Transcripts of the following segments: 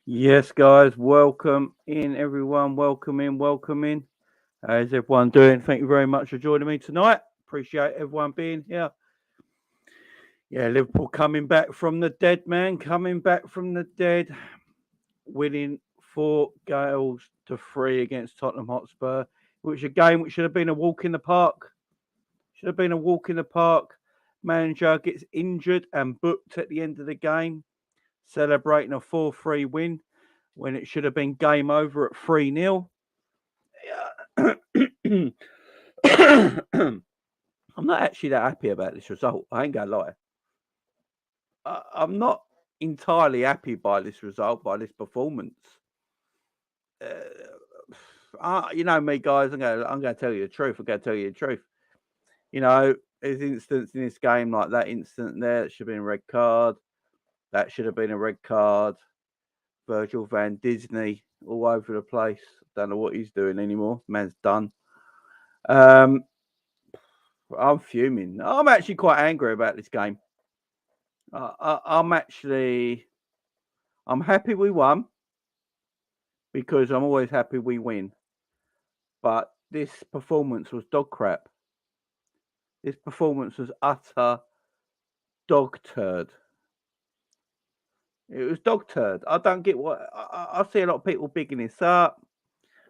Yes, guys, welcome in, everyone. Welcome in, welcome in. How's everyone doing? Thank you very much for joining me tonight. Appreciate everyone being here. Yeah, Liverpool coming back from the dead, man. Coming back from the dead. Winning 4-3 against Tottenham Hotspur, which a game which should have been a walk in the park. Should have been a walk in the park. Manager gets injured and booked at the end of the game, celebrating a 4-3 win when it should have been game over at 3-0. I'm not actually that happy about this result. I ain't gonna lie. I'm not entirely happy by this result, by this performance. You know me, guys. I'm gonna tell you the truth. I'm gonna tell you the truth. You know, there's instance in this game like that incident there. That should have been a red card. That should have been a red card. Virgil van Disney all over the place. Don't know what he's doing anymore. Man's done. I'm fuming. I'm actually quite angry about this game. I'm happy we won because I'm always happy we win. But this performance was dog crap. This performance was utter dog turd. It was dog turd. I don't get what I see a lot of people bigging this up.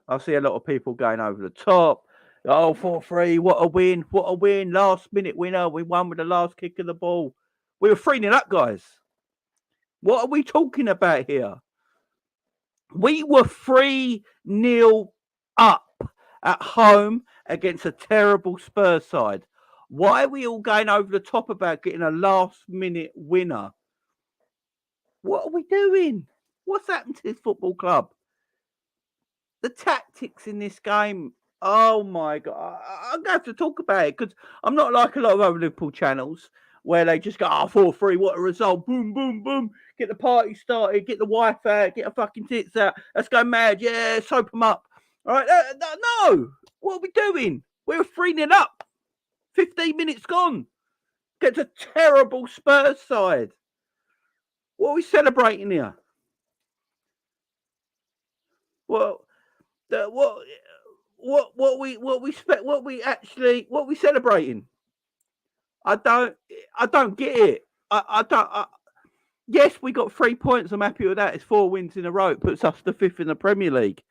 I see a lot of people going over the top. Oh, 4-3, what a win, what a win. Last minute winner. We won with the last kick of the ball. We were 3-0 up, guys. What are we talking about here? We were 3-0 up at home against a terrible Spurs side. Why are we all going over the top about getting a last minute winner? What are we doing? What's happened to this football club? The tactics in this game, oh my God. I'm going to have to talk about it because I'm not like a lot of other Liverpool channels where they just go, 4-3, what a result. Boom, boom, boom. Get the party started, get the wife out, get her fucking tits out. Let's go mad. Yeah, soap them up. All right. No. What are we doing? We're 3-0 up. 15 minutes gone. Gets a terrible Spurs side. What are we celebrating here? Well, what we celebrating? I don't get it. I don't. Yes, we got 3 points. I'm happy with that. It's 4 wins in a row. It puts us to 5th in the Premier League.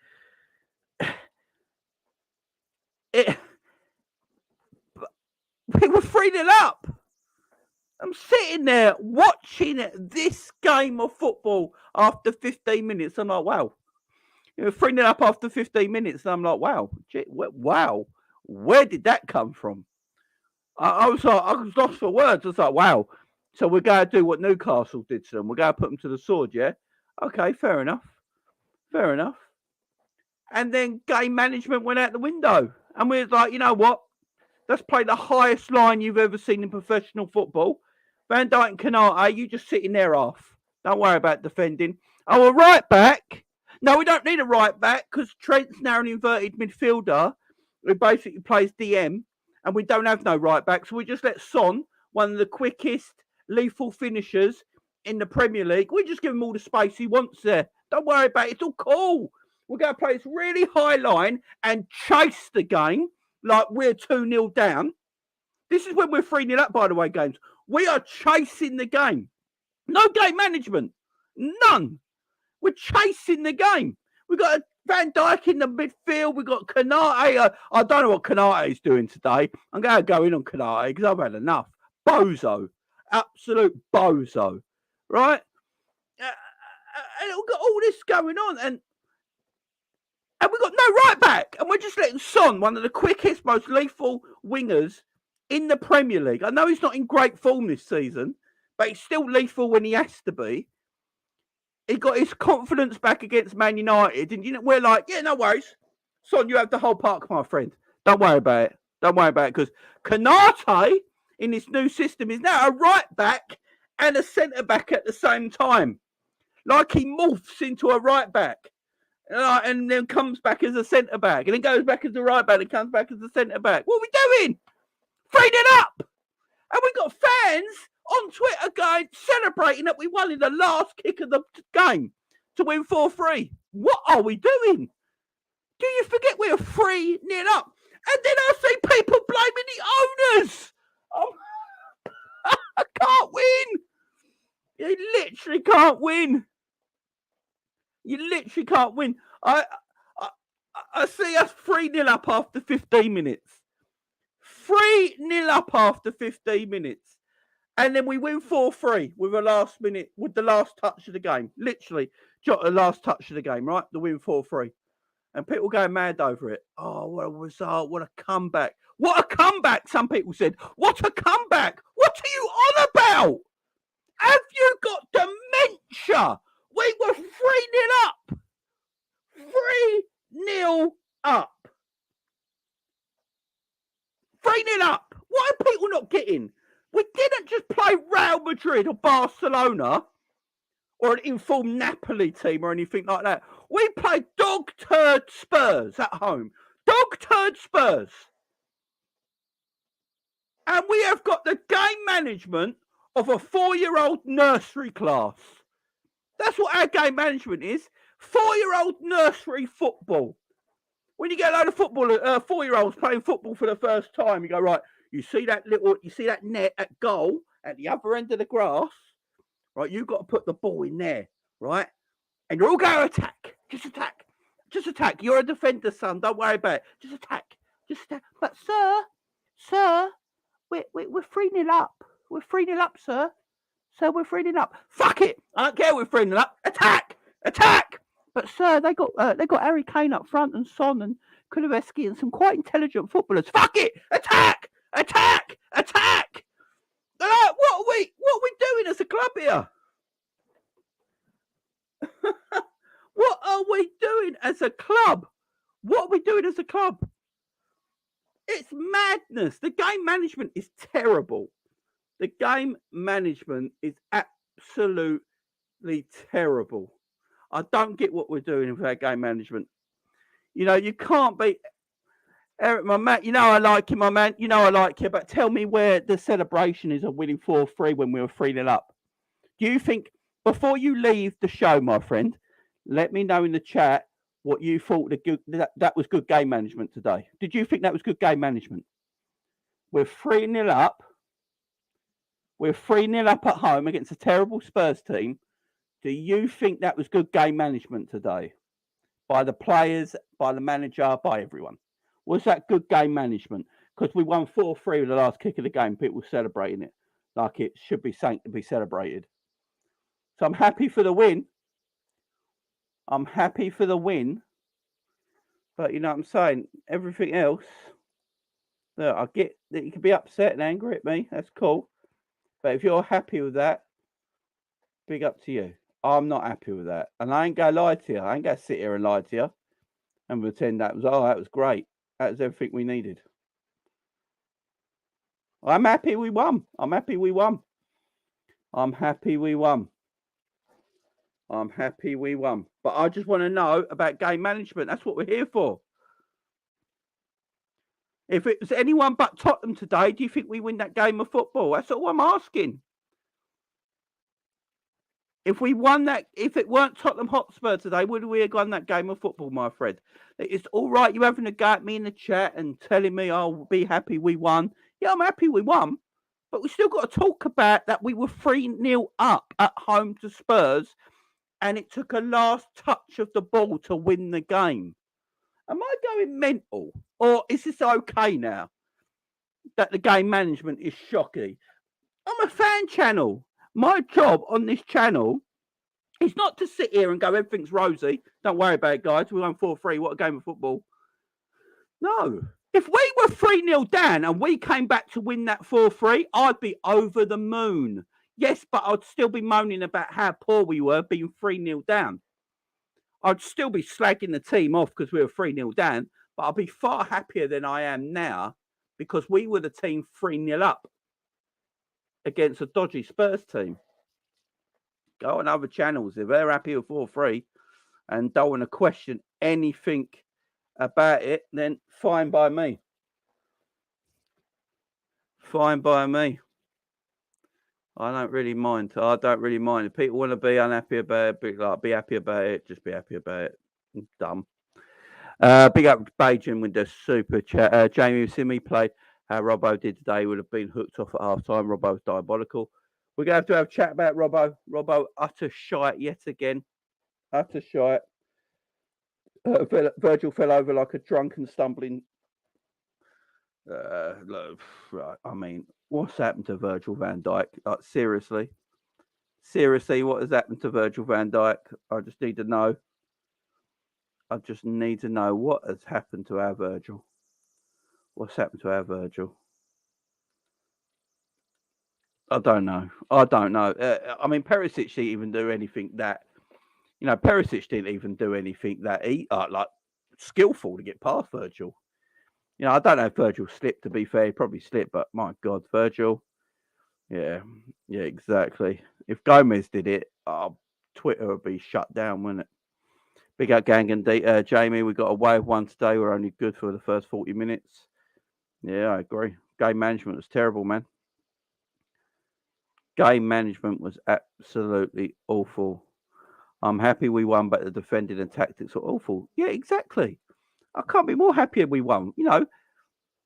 We were 3-0 up. I'm sitting there watching this game of football after 15 minutes. I'm like, wow. You know, 3-0 up after 15 minutes, and I'm like, wow, wow, where did that come from? I was lost for words. I was like, wow. So we're going to do what Newcastle did to them. We're going to put them to the sword, yeah? Okay, fair enough. And then game management went out the window. And we was like, you know what? Let's play the highest line you've ever seen in professional football. Van Dijk and Canate, you just sitting there off. Don't worry about defending. Oh, a right back. No, we don't need a right back because Trent's now an inverted midfielder who basically plays DM, and we don't have no right back. So we just let Son, one of the quickest lethal finishers in the Premier League, we just give him all the space he wants there. Don't worry about it. It's all cool. We're going to play this really high line and chase the game like we're 2-0 down. This is when we're 3-0 up, by the way, games. We are chasing the game. No game management. None. We're chasing the game. We've got Van Dijk in the midfield. We've got Canate. I don't know what Canate is doing today. I'm going to go in on Canate because I've had enough. Bozo. Absolute bozo. Right? And we've got all this going on. And we've got no right back. And we're just letting Son, one of the quickest, most lethal wingers in the Premier League. I know he's not in great form this season, but he's still lethal when he has to be. He got his confidence back against Man United, and we're like, yeah, no worries. Son, you have the whole park, my friend. Don't worry about it. Because Canate in this new system is now a right back and a centre back at the same time. Like he morphs into a right back. And then comes back as a centre back, and then goes back as a right back, and comes back as a centre back. What are we doing? 3-0 up, and we got fans on Twitter going celebrating that we won in the last kick of the game. to win 4-3. What are we doing? Do you forget we're 3-0 up? And then I see people blaming the owners. I can't win. You literally can't win. You literally can't win. I see us 3-0 up after 15 minutes. 3-0 up after 15 minutes. And then we win 4-3 with the last touch of the game. Literally, the last touch of the game, right? The win 4-3. And people going mad over it. Oh, what a result. What a comeback. What a comeback, some people said. What a comeback. What are you on about? Have you got dementia? We were 3-0 up. 3-0 up. 3-0 up. What are people not getting? We didn't just play Real Madrid or Barcelona or an informed Napoli team or anything like that. We played dog turd Spurs at home. Dog turd Spurs. And we have got the game management of a 4-year-old nursery class. That's what our game management is. 4-year-old nursery football. When you get a load of 4-year-olds playing football for the first time, you go, right, you see that net at goal at the other end of the grass, right? You've got to put the ball in there, right? And you're all going to attack. Just attack. Just attack. You're a defender, son. Don't worry about it. Just attack. Just attack. But, sir, we're 3-0 up. We're 3-0 up, sir. So we're 3-0 up. Fuck it. I don't care we're 3-0 up. Attack. Attack. But, sir, they got Harry Kane up front and Son and Kulusevski and some quite intelligent footballers. Fuck it. Attack. Attack. Attack. What are we doing as a club here? What are we doing as a club? What are we doing as a club? It's madness. The game management is terrible. The game management is absolutely terrible. I don't get what we're doing with our game management. You know, you can't be... Eric, my man, you know I like you, my man. You know I like you, but tell me where the celebration is of winning 4-3 when we were 3-0 up. Do you think, before you leave the show, my friend, let me know in the chat what you thought that was good game management today. Did you think that was good game management? We're 3-0 up. We're 3-0 up at home against a terrible Spurs team. Do you think that was good game management today? By the players, by the manager, by everyone. Was that good game management? Because we won 4-3 with the last kick of the game. People were celebrating it like it should be something to be celebrated. So I'm happy for the win. I'm happy for the win. But you know what I'm saying? Everything else, look, I get that you can be upset and angry at me. That's cool. But if you're happy with that, big up to you. I'm not happy with that. And I ain't going to lie to you. I ain't going to sit here and lie to you and pretend that was great. That was everything we needed. I'm happy we won. I'm happy we won. I'm happy we won. I'm happy we won. But I just want to know about game management. That's what we're here for. If it was anyone but Tottenham today, do you think we win that game of football? That's all I'm asking. If we won that, if it weren't Tottenham Hotspur today, would we have won that game of football, my friend? It's all right you having a go at me in the chat and telling me I'll be happy we won. Yeah, I'm happy we won. But we still got to talk about that we were 3-0 up at home to Spurs and it took a last touch of the ball to win the game. Am I going mental? Or is this okay now that the game management is shocking? I'm a fan channel. My job on this channel is not to sit here and go, everything's rosy. Don't worry about it, guys. We won 4-3. What a game of football. No. If we were 3-0 down and we came back to win that 4-3, I'd be over the moon. Yes, but I'd still be moaning about how poor we were being 3-0 down. I'd still be slagging the team off because we were 3-0 down, but I'd be far happier than I am now because we were the team 3-0 up against a dodgy Spurs team. Go on other channels. If they're happy with 4-3 and don't want to question anything about it, then fine by me. Fine by me. I don't really mind. I don't really mind. If people want to be unhappy about it, be happy about it. Just be happy about it. I'm dumb. Big up Bajan with the super chat. Jamie Simi played how Robbo did today. Would have been hooked off at half time. Robbo was diabolical. We're going to have a chat about Robbo. Robbo, utter shite yet again. Utter shite. Virgil fell over like a drunken stumbling. Look, right, I mean, what's happened to Virgil van Dijk? Like, seriously, what has happened to Virgil van Dijk? I just need to know. I just need to know what has happened to our Virgil. What's happened to our Virgil? I don't know. I I mean, Perisic didn't even do anything that. Perisic didn't even do anything that like skillful to get past Virgil. I don't know if Virgil slipped, to be fair. He probably slipped, but my God, Virgil. Yeah, exactly. If Gomez did it, Twitter would be shut down, wouldn't it? Big up, gang and Jamie. We got away with one today. We're only good for the first 40 minutes. Yeah, I agree. Game management was terrible, man. Game management was absolutely awful. I'm happy we won, but the defending and tactics were awful. Yeah, exactly. I can't be more happier we won,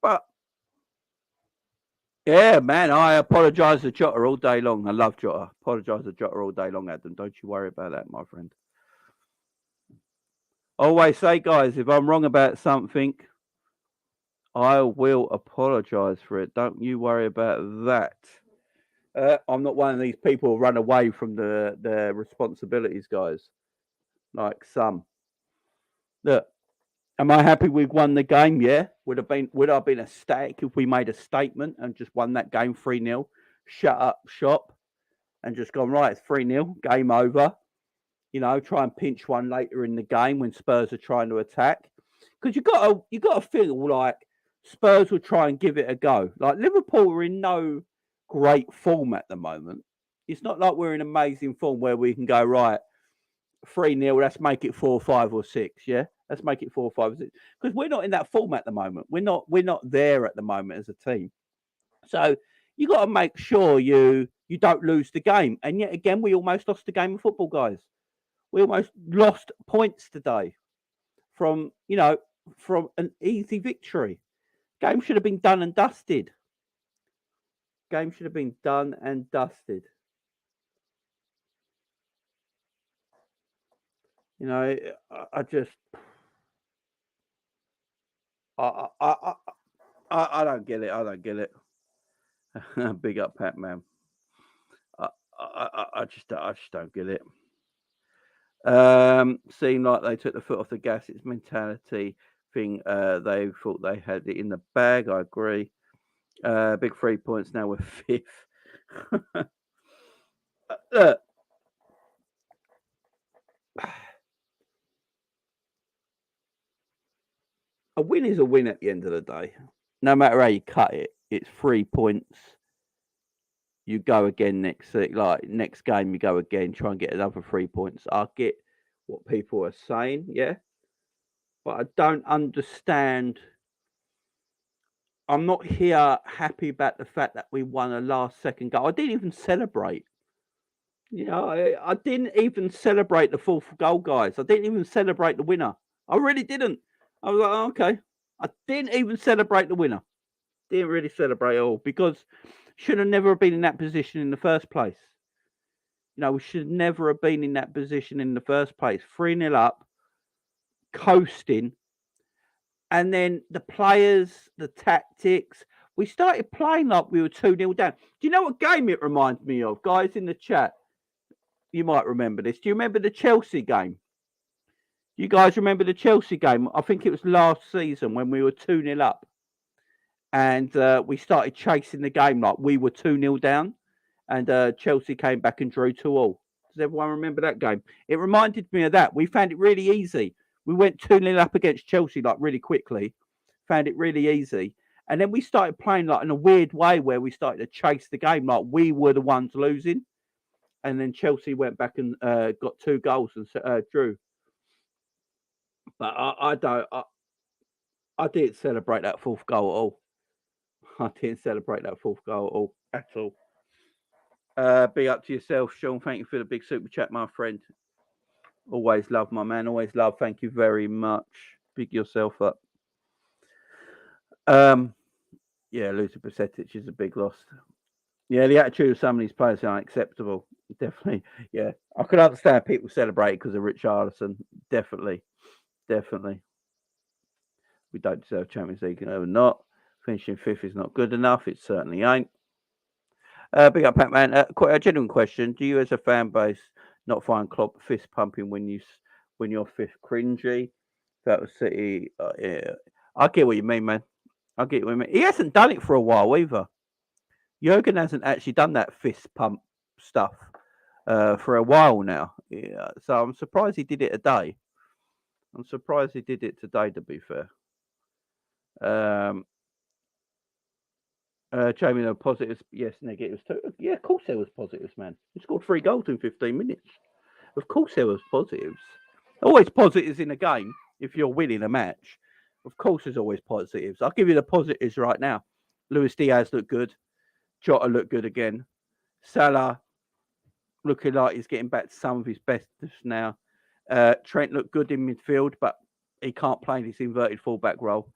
But yeah, man, I apologise to Jota all day long. I love Jota. Apologise to Jota all day long, Adam. Don't you worry about that, my friend. Always say, guys, if I'm wrong about something, I will apologise for it. Don't you worry about that. I'm not one of these people who run away from the responsibilities, guys. Like some. Look, am I happy we've won the game? Yeah. Would I have been ecstatic if we made a statement and just won that game 3-0, shut up shop, and just gone, right, it's 3-0, game over. Try and pinch one later in the game when Spurs are trying to attack. Because you got to feel like Spurs will try and give it a go. Like Liverpool are in no great form at the moment. It's not like we're in amazing form where we can go, right, 3-0, let's make it 4, 5, or 6. Yeah, let's make it 4, 5, 6. Because we're not in that form at the moment. We're not there at the moment as a team. So you got to make sure you don't lose the game. And yet again, we almost lost the game of football, guys. We almost lost points today from an easy victory. Game should have been done and dusted. Game should have been done and dusted. I just, I don't get it. I don't get it. Big up, Pat, man. I just don't get it. Seemed like they took the foot off the gas. It's mentality thing. They thought they had it in the bag. I agree. Big 3 points. Now we're 5th. Look, a win is a win at the end of the day. No matter how you cut it, it's 3 points. You go again next game. You go again, try and get another 3 points. I get what people are saying, yeah, but I don't understand. I'm not here happy about the fact that we won a last second goal. I didn't even celebrate. I didn't even celebrate the 4th goal, guys. I didn't even celebrate the winner. I really didn't. I was like, oh, okay. I didn't even celebrate the winner. Didn't really celebrate at all because should have never been in that position in the first place. We should never have been in that position in the first place. 3-0 up, coasting, and then the players, the tactics. We started playing like we were 2-0 down. Do you know what game it reminds me of? Guys in the chat, you might remember this. Do you remember the Chelsea game? You guys remember the Chelsea game? I think it was last season when we were 2-0 up. And we started chasing the game like we were 2-0 down. And Chelsea came back and drew 2-2. Does everyone remember that game? It reminded me of that. We found it really easy. We went 2-0 up against Chelsea like really quickly. Found it really easy. And then we started playing like in a weird way where we started to chase the game like we were the ones losing. And then Chelsea went back and got 2 goals and drew. But I didn't celebrate that 4th goal at all. I didn't celebrate that 4th goal at all. Big up to yourself, Sean. Thank you for the big super chat, my friend. Always love, my man. Always love. Thank you very much. Big yourself up. Yeah, Lucas Paqueta is a big loss. Yeah, the attitude of some of these players is unacceptable. Definitely. Yeah, I can understand people celebrate because of Richarlison. Definitely. We don't deserve Champions League, or not. Finishing fifth is not good enough. It certainly ain't. Big up, Pac-Man. A genuine question: do you, as a fan base, not find Klopp fist pumping when you're fifth cringy? That was City. Yeah. I get what you mean, man. I get what you mean. He hasn't done it for a while either. Jurgen hasn't actually done that fist pump stuff for a while now. Yeah, so I'm surprised he did it today. I'm surprised he did it today, to be fair. Jamie, there were positives. Yes, negatives too. Yeah, of course there was positives, man. He scored 3 goals in 15 minutes. Of course there was positives. Always positives in a game if you're winning a match. Of course there's always positives. I'll give you the positives right now. Luis Diaz looked good. Jota looked good again. Salah looking like he's getting back to some of his best now. Trent looked good in midfield, but he can't play this inverted fullback role.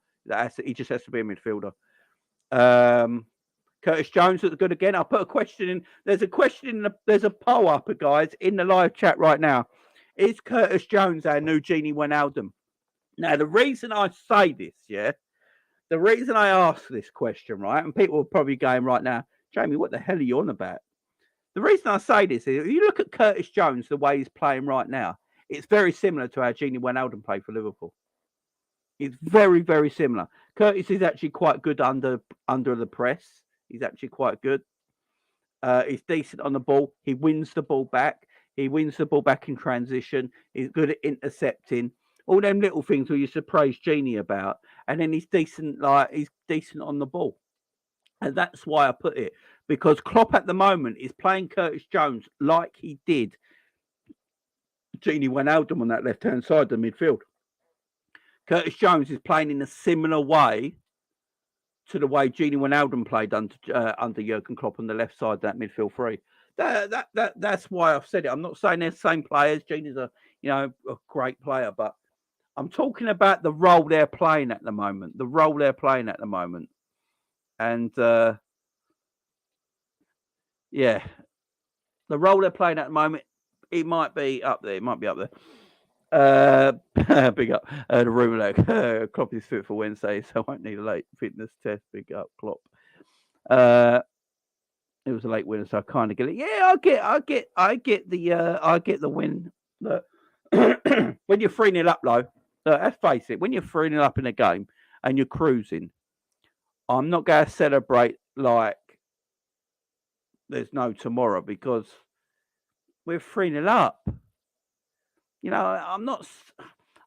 He just has to be a midfielder. Curtis Jones looked good again. I'll put a question in. There's a poll up, guys, in the live chat right now. Is Curtis Jones our new Gini Wijnaldum? Now, the reason I say this, the reason I ask this question, right, and people are probably going right now, Jamie, what the hell are you on about? The reason I say this is, if you look at Curtis Jones, the way he's playing right now, it's very similar to how Gini Wijnaldum played for Liverpool. It's very, very similar. Curtis is actually quite good under the press. He's actually quite good. He's decent on the ball. He wins the ball back. He wins the ball back in transition. He's good at intercepting. All them little things we used to praise Genie about. And then he's decent on the ball. And that's why I put it. Because Klopp at the moment is playing Curtis Jones like he did Gini Wijnaldum on that left-hand side of the midfield. Curtis Jones is playing in a similar way to the way Gini Wijnaldum played under Jurgen Klopp on the left side of that midfield three. That's why I've said it. I'm not saying they're the same players. Gini's a great player, but I'm talking about the role they're playing at the moment. And the role they're playing at the moment, it might be up there. Big up the rumor like Klopp is fit for Wednesday, so I won't need a late fitness test. Big up Klopp. It was a late winner, so I kind of get it. Yeah, I get the win. Look, when you're 3-0 up, though, let's face it. When you're 3-0 up in a game and you're cruising, I'm not going to celebrate like there's no tomorrow because we're 3-0 up. You know, I'm not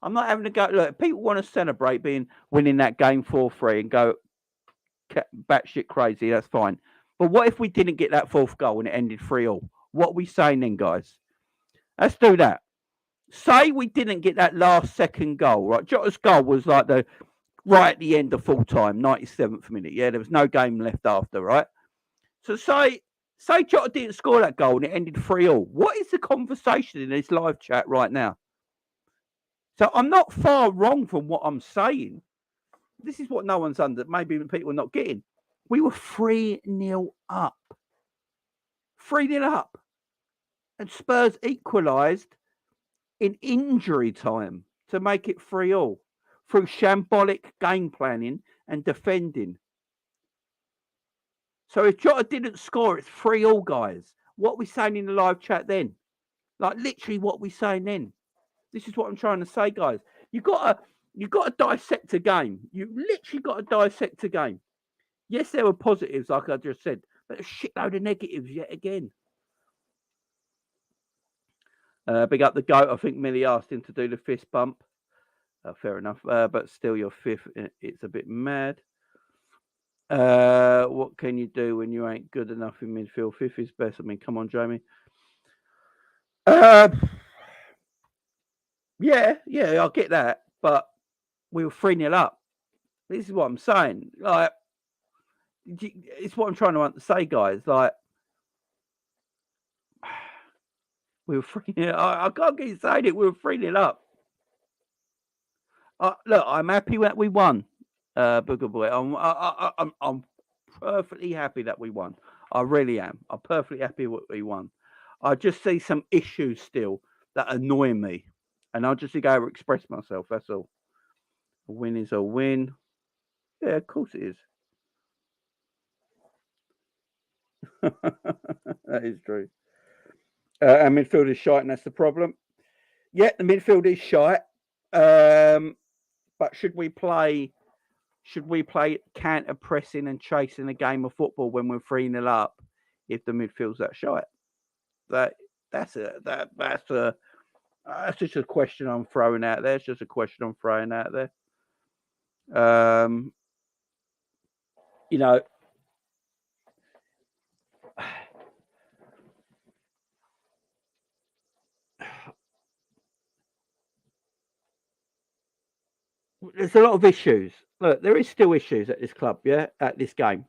having to go. Look, people want to celebrate winning that game 4-3 and go batshit crazy. That's fine. But what if we didn't get that fourth goal and it ended 3-3? What are we saying then, guys? Let's do that. Say we didn't get that last second goal, right? Jota's goal was like right at the end of full time, 97th minute. Yeah, there was no game left after, right? So say Jota didn't score that goal and it ended 3-3. What is the conversation in this live chat right now? So I'm not far wrong from what I'm saying. This is what no one's maybe people are not getting. We were 3-0 up. 3-0 up. And Spurs equalised in injury time to make it 3-3 through shambolic game planning and defending. So if Jota didn't score, it's 3-3, guys. What are we saying in the live chat then? Like literally what we saying then. This is what I'm trying to say, guys. You got to dissect a game. You literally got to dissect a game. Yes, there were positives, like I just said, but a shitload of negatives yet again. Big up the GOAT. I think Millie asked him to do the fist bump. Fair enough. But still, you're fifth. It's a bit mad. What can you do when you ain't good enough in midfield? Fifth is best. I mean, come on, Jamie. Yeah, I get that. But we were 3-0 up. This is what I'm saying. Like, it's what I'm trying to say, guys. Like, We were 3-0. I can't keep saying it. We were 3-0 up. Look, I'm happy that we won, Booger Boy. I'm perfectly happy that we won. I really am. I'm perfectly happy that we won. I just see some issues still that annoy me, and I'll just go over express myself. That's all. A win is a win. Yeah, of course it is. That is true. Our midfield is shite, and that's the problem. Yeah, the midfield is shite. But should we play counter pressing and chasing a game of football when we're 3-0 up if the midfield's that shite? That's just a question I'm throwing out there. It's just a question I'm throwing out there. You know, there's a lot of issues. Look, there is still issues at this club, yeah, at this game.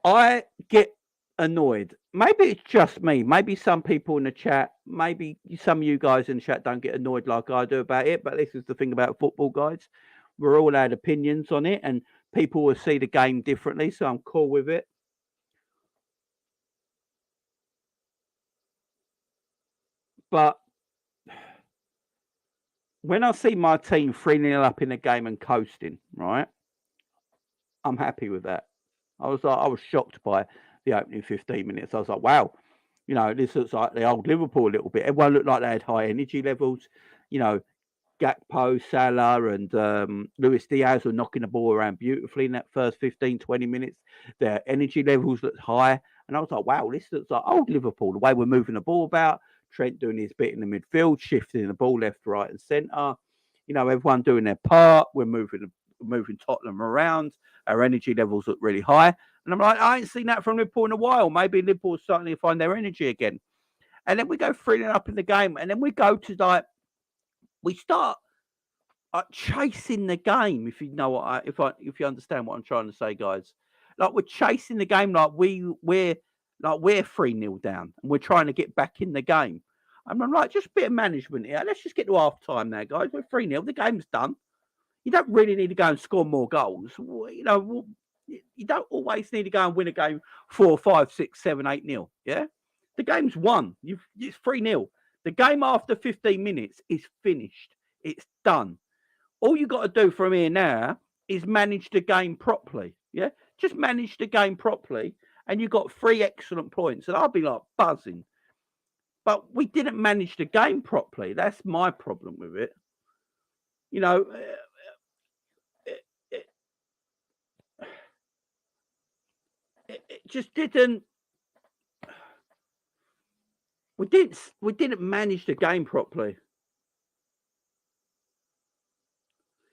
I get annoyed. Maybe it's just me. Maybe some people in the chat, maybe some of you guys in the chat don't get annoyed like I do about it. But this is the thing about football, guys. We're all had opinions on it, and people will see the game differently. So I'm cool with it. But when I see my team 3-0 up in the game and coasting, right, I'm happy with that. I was shocked by the opening 15 minutes. I was like, wow, you know, this looks like the old Liverpool a little bit. Everyone looked like they had high energy levels. You know, Gakpo, Salah, and Luis Diaz were knocking the ball around beautifully in that first 15, 20 minutes. Their energy levels looked high. And I was like, wow, this looks like old Liverpool, the way we're moving the ball about. Trent doing his bit in the midfield, shifting the ball left, right, and centre. You know, everyone doing their part. We're moving Tottenham around. Our energy levels look really high. And I'm like, I ain't seen that from Liverpool in a while. Maybe Liverpool's starting to find their energy again. And then we go 3-0 up in the game. And then we go to we start chasing the game. If you know what if you understand what I'm trying to say, guys. Like we're chasing the game like we're 3-0 down and we're trying to get back in the game. And I'm like, just a bit of management here. Let's just get to half time now, guys. We're 3-0. The game's done. You don't really need to go and score more goals. You know, you don't always need to go and win a game 4, 5, 6, 7, 8-0. Yeah, the game's won. It's 3-0. The game after 15 minutes is finished. It's done. All you got to do from here now is manage the game properly. Yeah, just manage the game properly, and you got 3 excellent points. And I'll be like buzzing. But we didn't manage the game properly. That's my problem with it. You know. It just didn't. We didn't manage the game properly.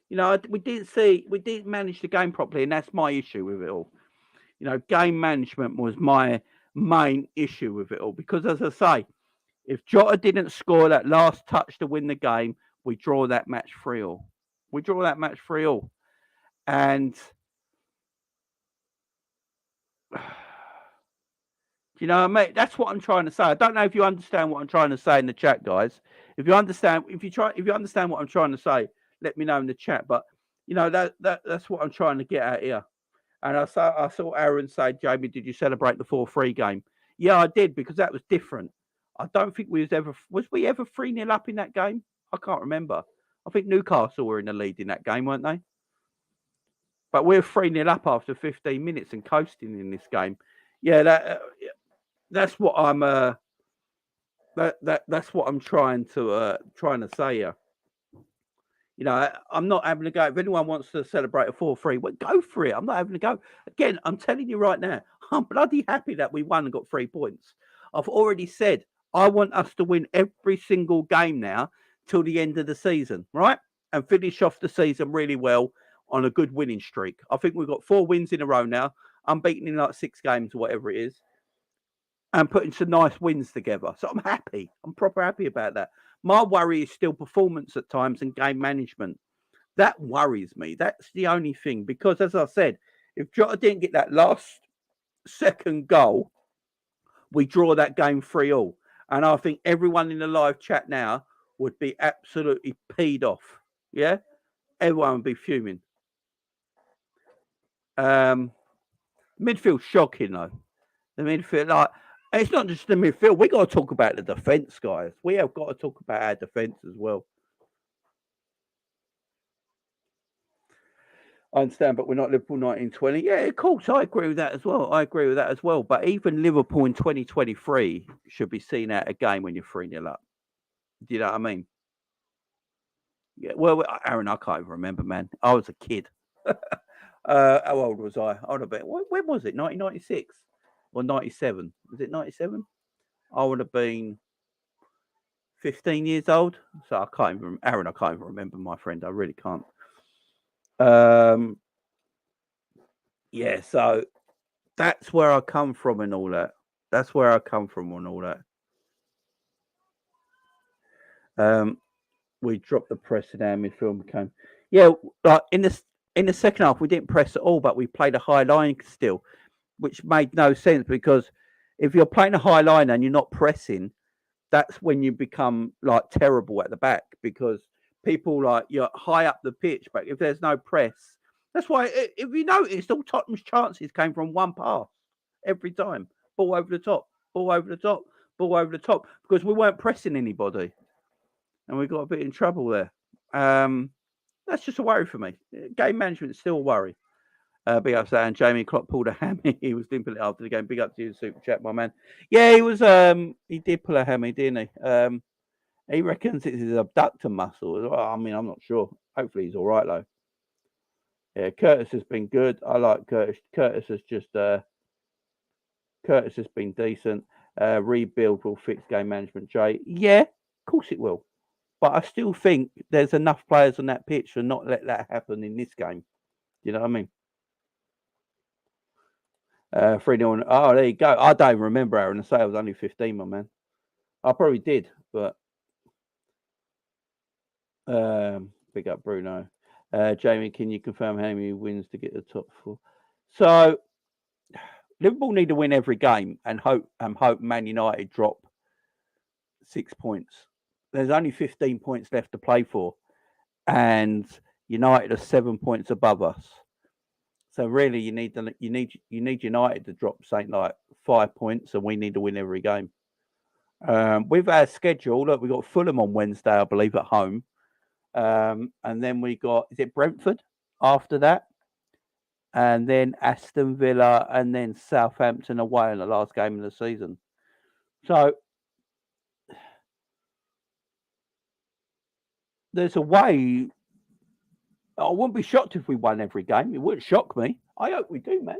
You know, we didn't manage the game properly, and that's my issue with it all. You know, game management was my main issue with it all. Because as I say, if Jota didn't score that last touch to win the game, we draw that match 3-3. We draw that match 3-3. And you know, mate, that's what I'm trying to say. I don't know if you understand what I'm trying to say in the chat, guys. If you understand what I'm trying to say, let me know in the chat. But you know, that's what I'm trying to get at here. And I saw Aaron say, Jamie, did you celebrate the 4-3 game? Yeah, I did, because that was different. I don't think was we ever 3-0 up in that game? I can't remember. I think Newcastle were in the lead in that game, weren't they? But we're 3-0 up after 15 minutes and coasting in this game. Yeah, that's what I'm that's what I'm trying to say here. You know, I'm not having a go. If anyone wants to celebrate a 4-3, well, go for it. I'm not having a go. Again, I'm telling you right now, I'm bloody happy that we won and got 3 points. I've already said I want us to win every single game now till the end of the season, right? And finish off the season really well on a good winning streak. I think we've got 4 wins in a row now. I'm beating in like 6 games or whatever it is. And putting some nice wins together. So I'm happy. I'm proper happy about that. My worry is still performance at times and game management. That worries me. That's the only thing. Because as I said, if Jota didn't get that last second goal, we draw that game 3-3. And I think everyone in the live chat now would be absolutely peed off. Yeah? Everyone would be fuming. Midfield shocking, though. The midfield, like, it's not just the midfield. We got to talk about the defence, guys. We have got to talk about our defence as well. I understand, but we're not Liverpool 1920. Yeah, of course, I agree with that as well. But even Liverpool in 2023 should be seen at a game when you're 3-0 up. Do you know what I mean? Yeah. Well, Aaron, I can't even remember, man. I was a kid. How old was I? I would have been. When was it? 1996 or 97? Was it 97? I would have been 15 years old. So I can't even. Aaron, I can't even remember, my friend. I really can't. Yeah, so that's where I come from and all that. We dropped the press in our midfield became. Yeah, like in the second half we didn't press at all, but we played a high line still, which made no sense because if you're playing a high line and you're not pressing, that's when you become like terrible at the back because people like you're high up the pitch, but if there's no press, that's why if you noticed, all Tottenham's chances came from one pass every time. Ball over the top, because we weren't pressing anybody. And we got a bit in trouble there. That's just a worry for me. Game management is still a worry. Big up saying Jamie Klopp pulled a hammy. He was limping it after the game. Big up to you, super chat, my man. Yeah, he was. He did pull a hammy, didn't he? He reckons it's his abductor muscle. Well, I mean, I'm not sure. Hopefully, he's all right though. Yeah, Curtis has been good. I like Curtis. Curtis has been decent. Rebuild will fix game management, Jay. Yeah, of course it will. But I still think there's enough players on that pitch to not let that happen in this game. You know what I mean? 3-0. Oh, there you go. I don't even remember, Aaron. I say I was only 15, my man. I probably did, but big up Bruno. Jamie, can you confirm how many wins to get the top 4? So Liverpool need to win every game and hope Man United drop 6 points. There's only 15 points left to play for, and United are 7 points above us. So really, you need United to drop something like 5 points, and we need to win every game. With our schedule, look, we got Fulham on Wednesday, I believe, at home, and then we got Brentford after that, and then Aston Villa, and then Southampton away in the last game of the season. So there's a way. I wouldn't be shocked if we won every game. It wouldn't shock me. I hope we do, man.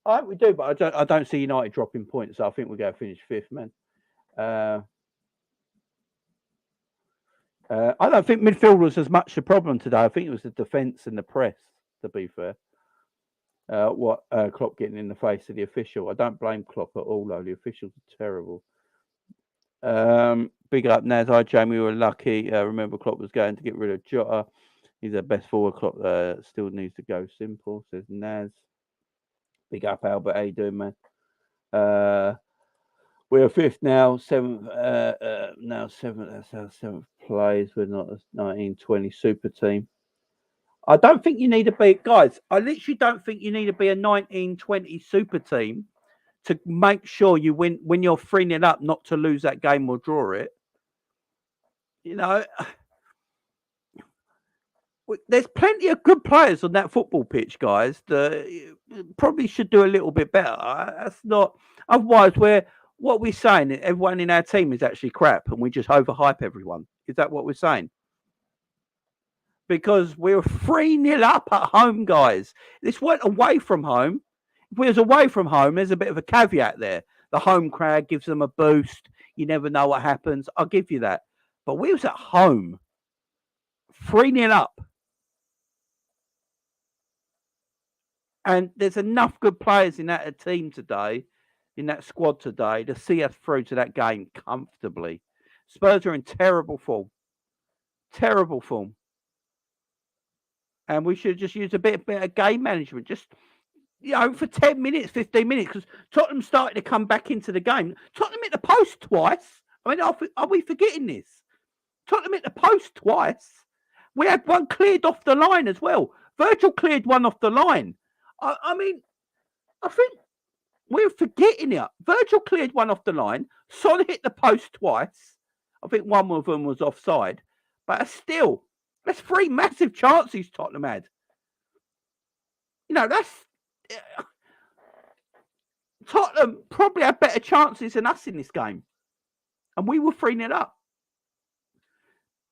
I hope we do, but I don't see United dropping points. So I think we're going to finish 5th, man. I don't think midfield was as much a problem today. I think it was the defence and the press, to be fair. Klopp getting in the face of the official. I don't blame Klopp at all, though. The officials are terrible. Big up Naz. Hi, Jamie. We were lucky. Remember, Klopp was going to get rid of Jota. He's the best forward. Klopp still needs to go simple, says Naz. Big up, Albert. How you doing, man? We're 5th now. 7th. Now 7th. That's our 7th place. We're not a 1920 super team. I don't think you need to be, guys. I literally don't think you need to be a 1920 super team to make sure you win when you're 3-0 up, not to lose that game or draw it. You know, there's plenty of good players on that football pitch, guys. That probably should do a little bit better. That's not. Otherwise, what we're saying, everyone in our team is actually crap, and we just overhype everyone. Is that what we're saying? Because we're 3-0 up at home, guys. This went away from home. If we was away from home, there's a bit of a caveat there. The home crowd gives them a boost. You never know what happens. I'll give you that. But we was at home, 3-0 up. And there's enough good players in that team today, in that squad today, to see us through to that game comfortably. Spurs are in terrible form. Terrible form. And we should just use a bit better game management. Just, for 10 minutes, 15 minutes, because Tottenham started to come back into the game. Tottenham hit the post twice. I mean, are we forgetting this? Tottenham hit the post twice. We had one cleared off the line as well. Virgil cleared one off the line. I mean, I think we're forgetting it. Virgil cleared one off the line. Son hit the post twice. I think one of them was offside. But still, that's 3 massive chances Tottenham had. You know, that's... Tottenham probably had better chances than us in this game. And we were 3-0 up.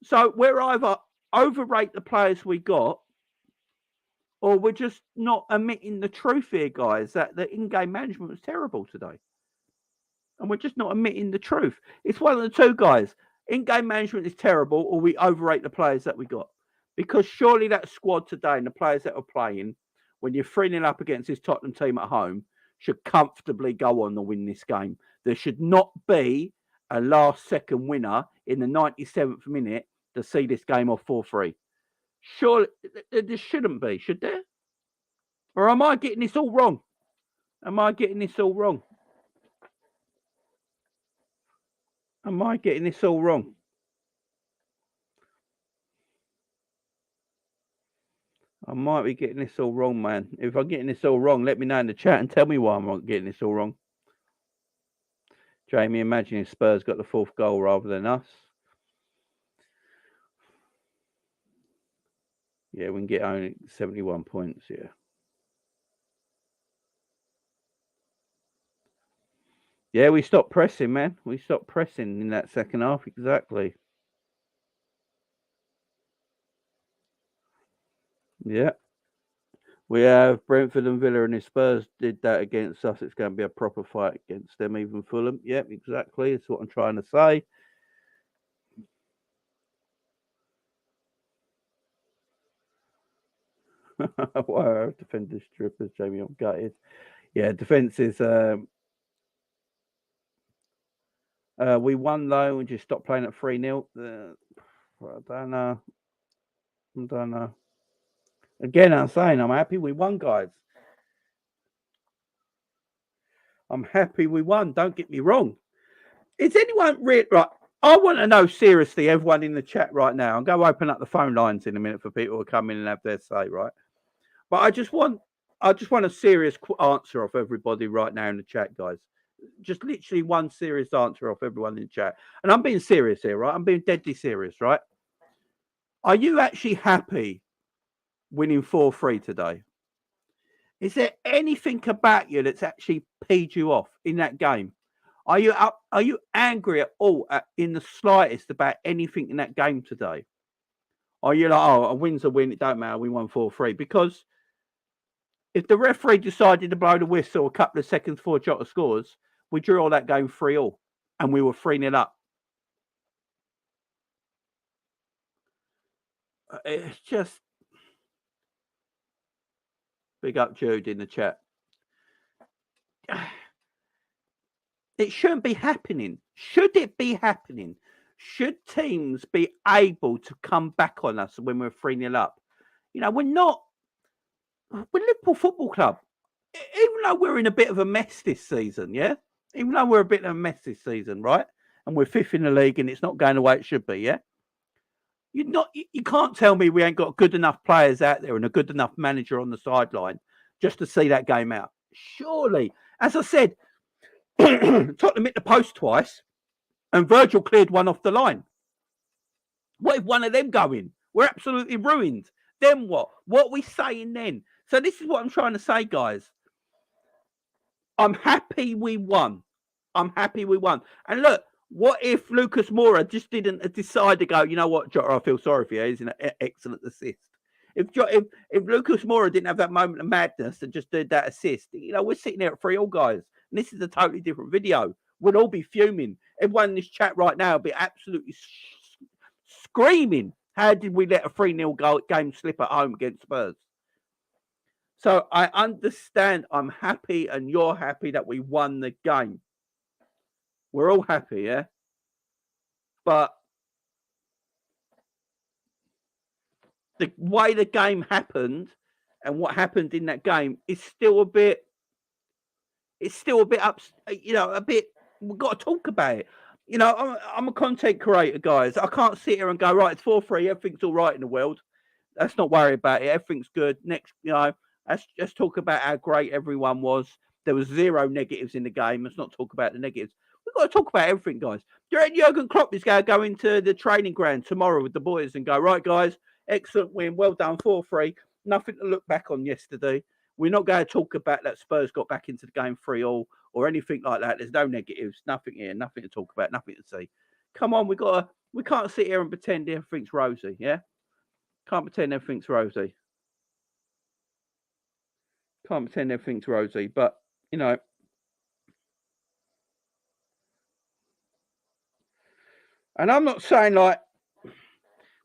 So we're either overrate the players we got, or we're just not admitting the truth here, guys, that the in-game management was terrible today. And we're just not admitting the truth. It's one of the two, guys. In-game management is terrible, or we overrate the players that we got. Because surely that squad today and the players that are playing, when you're 3-0 up against this Tottenham team at home, should comfortably go on to win this game. There should not be a last-second winner in the 97th minute to see this game off 4-3. Surely, there shouldn't be, should there? Or am I getting this all wrong? Am I getting this all wrong? Am I getting this all wrong? I might be getting this all wrong, man. If I'm getting this all wrong, let me know in the chat and tell me why I'm not getting this all wrong. Jamie, imagining Spurs got the 4th goal rather than us. Yeah, we can get only 71 points, yeah. Yeah, we stopped pressing, man. We stopped pressing in that second half, exactly. Yeah. We have Brentford and Villa, and if Spurs did that against us, it's going to be a proper fight against them, even Fulham. Yep, exactly. That's what I'm trying to say. Why are defenders strippers, Jamie? I'm gutted. Yeah, defence is... we won, though, and just stopped playing at 3-0. I don't know. Again, I'm saying I'm happy we won, guys. I'm happy we won. Don't get me wrong. Is anyone right? I want to know seriously, everyone in the chat right now. I'm going to open up the phone lines in a minute for people to come in and have their say, right? But I just want a serious answer off everybody right now in the chat, guys. Just literally one serious answer off everyone in the chat. And I'm being serious here, right? I'm being deadly serious, right? Are you actually happy winning 4-3 today? Is there anything about you that's actually peed you off in that game? Are you angry at all in the slightest about anything in that game today? Are you like, oh, a win's a win, it don't matter, we won 4-3? Because if the referee decided to blow the whistle a couple of seconds before Jota scores, we drew all that game 3-3 and we were 3-0 up. It's just... Big up Jude in the chat. It shouldn't be happening. Should it be happening? Should teams be able to come back on us when we're 3-0 up? You know, we're Liverpool Football Club. Even though we're in a bit of a mess this season, yeah? Even though we're a bit of a mess this season, right? And we're 5th in the league and it's not going the way it should be, yeah? You can't tell me we ain't got good enough players out there and a good enough manager on the sideline just to see that game out. Surely, as I said, Tottenham hit the post twice and Virgil cleared one off the line. What if one of them go in? We're absolutely ruined. Then what? What are we saying then? So this is what I'm trying to say, guys. I'm happy we won. I'm happy we won. And look, what if Lucas Moura just didn't decide to go, you know what, Jota, I feel sorry for you. He's an excellent assist. If Lucas Moura didn't have that moment of madness and just did that assist, you know, we're sitting there at 3-3, guys. And this is a totally different video. We'll all be fuming. Everyone in this chat right now will be absolutely screaming. How did we let a 3-0 game slip at home against Spurs? So I understand. I'm happy and you're happy that we won the game. We're all happy, yeah? But the way the game happened and what happened in that game is still a bit... It's still a bit up, you know, a bit we've got to talk about it. You know, I'm a content creator, guys. I can't sit here and go, right, it's 4-3, everything's all right in the world. Let's not worry about it. Everything's good. Next, you know, let's talk about how great everyone was. There was 0 negatives in the game. Let's not talk about the negatives. We've got to talk about everything, guys. Do you reckon Jurgen Klopp is going to go into the training ground tomorrow with the boys and go, right, guys, excellent win, well done, 4-3. Nothing to look back on yesterday. We're not going to talk about that Spurs got back into the game 3-all or anything like that. There's no negatives, nothing here, nothing to talk about, nothing to see. Come on, we can't sit here and pretend everything's rosy, yeah? Can't pretend everything's rosy. Can't pretend everything's rosy, but, you know, and I'm not saying like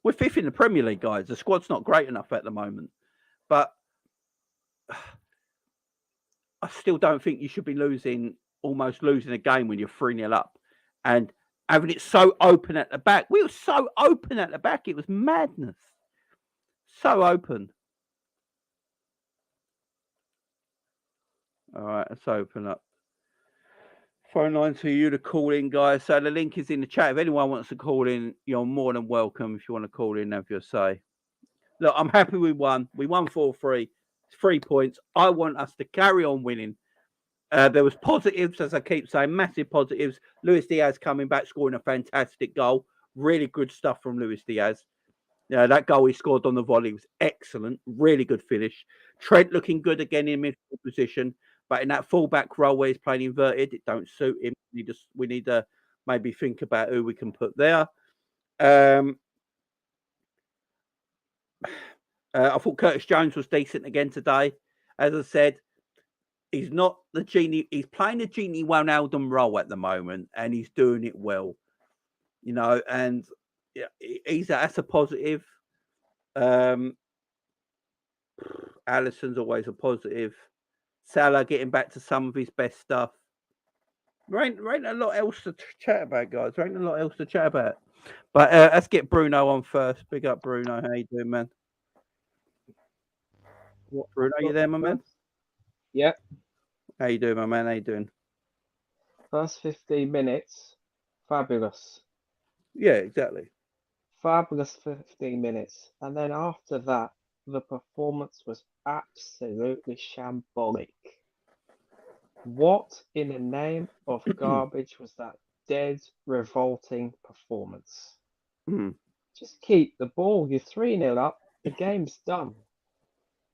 we're 5th in the Premier League, guys. The squad's not great enough at the moment, but I still don't think you should be almost losing a game when you're 3-0 up and having it so open at the back. We were so open at the back. It was madness. So open. All right, let's open up. Phone line to you to call in, guys. So the link is in the chat. If anyone wants to call in, you're more than welcome. If you want to call in, have your say. Look, I'm happy we won. We won 4-3. 3 points. I want us to carry on winning. There was positives, as I keep saying, massive positives. Luis Diaz coming back, scoring a fantastic goal. Really good stuff from Luis Diaz. Yeah, that goal he scored on the volley was excellent. Really good finish. Trent looking good again in midfield position, but in that fullback role where he's playing inverted, it don't suit him. We need to maybe think about who we can put there. I thought Curtis Jones was decent again today. As I said, he's not the genie. He's playing the Genie Wijnaldum role at the moment, and he's doing it well. You know, and that's a positive. Alisson's always a positive. Salah getting back to some of his best stuff. There ain't a lot else to chat about, guys. There ain't a lot else to chat about. But let's get Bruno on first. Big up, Bruno. How you doing, man? What, Bruno? You there, my man? Yeah. How you doing, my man? How you doing? First 15 minutes, fabulous. Yeah, exactly. Fabulous 15 minutes. And then after that, the performance was absolutely shambolic. What in the name of garbage was that dead, revolting performance? Just keep the ball. You're 3-0 up. The game's done.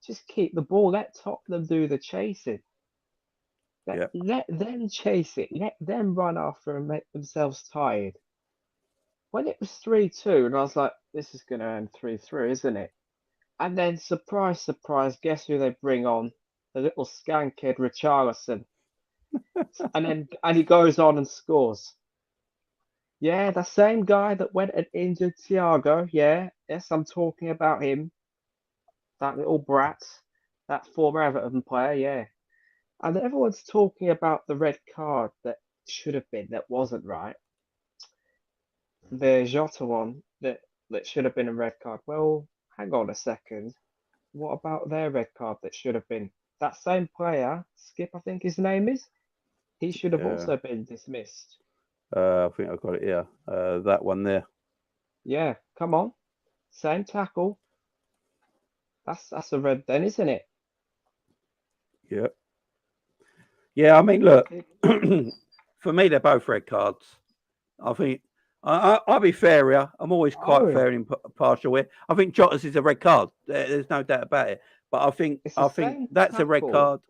Just keep the ball. Let Tottenham do the chasing. Let them chase it. Let them run after and make themselves tired. When it was 3-2, and I was like, this is going to end 3-3, isn't it? And then, surprise, surprise, guess who they bring on? The little skank kid, Richarlison. and he goes on and scores. Yeah, the same guy that went and injured Thiago. Yeah, yes, I'm talking about him. That little brat, that former Everton player, yeah. And everyone's talking about the red card that should have been, that wasn't right. The Jota one that should have been a red card. Well, hang on a second. What about their red card that should have been? That same player, Skip, I think his name is, he should have also been dismissed. I think I got it here. That one there. Yeah, come on. Same tackle. That's a red then, isn't it? Yeah. Yeah, I mean, look, for me, they're both red cards. I think I'll be fair here. I'm always quite fair and impartial here. I think Jota's is a red card. There's no doubt about it. But I think that's a red card.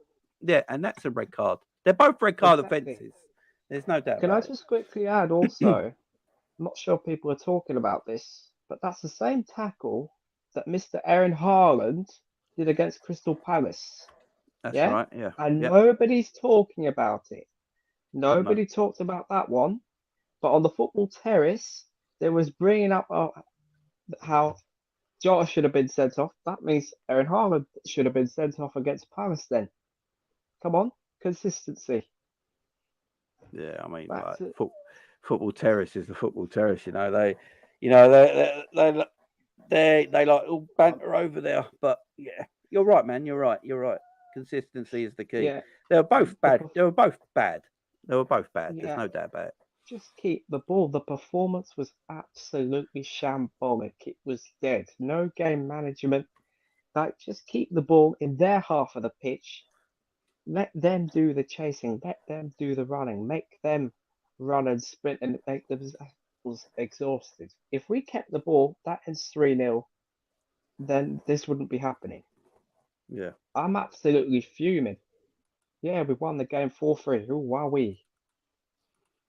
Yeah, and that's a red card. They're both red card offences. There's no doubt. Can I just quickly add also? I'm not sure people are talking about this, but that's the same tackle that Mr. Aaron Haaland did against Crystal Palace. That's right. Yeah. And nobody's talking about it. Nobody talked about that one. But on the football terrace, there was bringing up how Jota should have been sent off. That means Aaron Haaland should have been sent off against Palace then. Come on, consistency. Yeah, I mean, football terrace is the football terrace. You know, they like all banter over there. But yeah, you're right, man. You're right. Consistency is the key. Yeah. They were both bad. They were both bad. Yeah, There's no doubt about it. just keep the ball. The performance was absolutely shambolic. It was dead. No game management. Like, just keep the ball in their half of the pitch. Let them do the chasing. Let them do the running. Make them run and sprint and make themselves exhausted. If we kept the ball, that ends 3-0, then this wouldn't be happening. Yeah. I'm absolutely fuming. Yeah, we won the game 4-3. Ooh, wowee.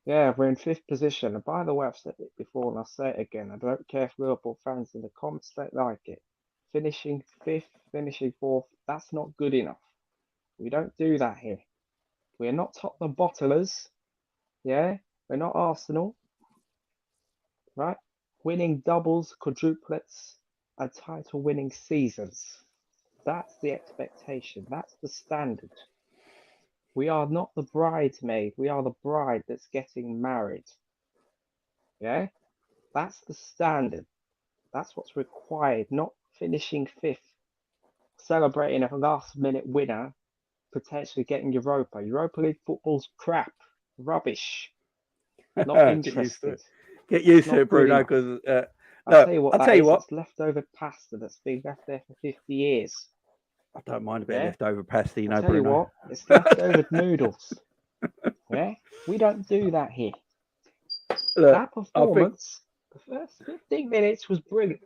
Yeah, we're in 5th position. And by the way, I've said it before and I'll say it again. I don't care if Liverpool fans in the comments don't like it. Finishing 5th, finishing 4th, that's not good enough. We don't do that here. We're not Tottenham bottlers. Yeah, we're not Arsenal. Right? Winning doubles, quadruplets, and title winning seasons. That's the expectation. That's the standard. We are not the bridesmaid. We are the bride that's getting married. Yeah? That's the standard. That's what's required, not finishing 5th, celebrating a last minute winner, potentially getting Europa. Europa League football's crap, rubbish, not interested. Get used to Not it, Bruno, good because I'll tell you what I'll that tell you is. what. It's leftover pasta that's been left there for 50 years. I don't mind a bit Yeah? of leftover pasta, you know, I'll tell you Bruno. what, it's leftover noodles. Yeah? We don't do that here. Look, That performance, the first 15 minutes was brilliant.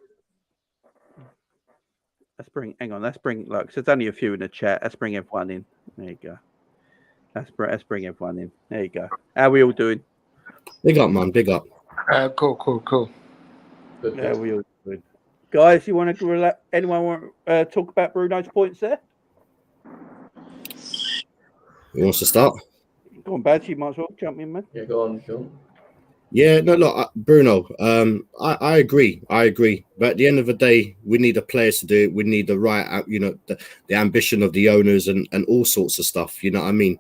Let's bring. Look, so there's only a few in the chat. Let's bring everyone in. There you go. Let's bring everyone in. There you go. How are we all doing? Big up, man. Big up. Cool. Good. How are we all doing? Guys, you want to anyone want to talk about Bruno's points there? Who wants to start? Go on, Badge. You might as well jump in, man. Yeah, go on. Yeah, no, Bruno. I agree. But at the end of the day, we need the players to do it. We need the right, the ambition of the owners and all sorts of stuff. You know what I mean?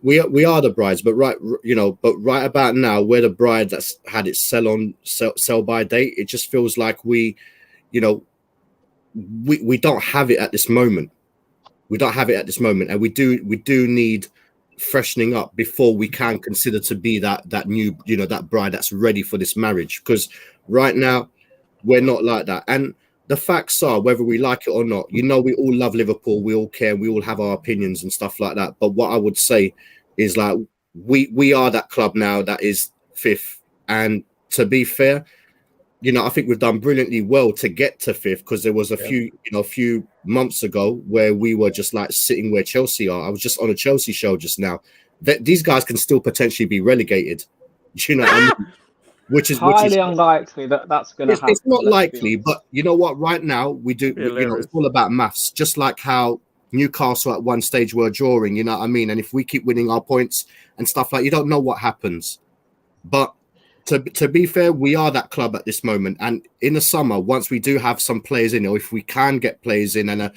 We are the brides, but right about now, we're the bride that's had its sell by date. It just feels like we don't have it at this moment. And we do need freshening up before we can consider to be that new, that bride that's ready for this marriage. Because right now, we're not like that. And the facts are, whether we like it or not, we all love Liverpool, we all care, we all have our opinions and stuff like that. But what I would say is, like, we are that club now that is 5th. And to be fair, I think we've done brilliantly well to get to 5th, because there was a few months ago where we were just like sitting where Chelsea are. I was just on a Chelsea show just now. These guys can still potentially be relegated. You know what I mean? Which is highly unlikely that's going to happen. It's not likely, but you know what? Right now, we do. It's all about maths. Just like how Newcastle at one stage were drawing. You know what I mean? And if we keep winning our points and stuff, like, you don't know what happens. But to be fair, we are that club at this moment. And in the summer, once we do have some players in, or if we can get players in, and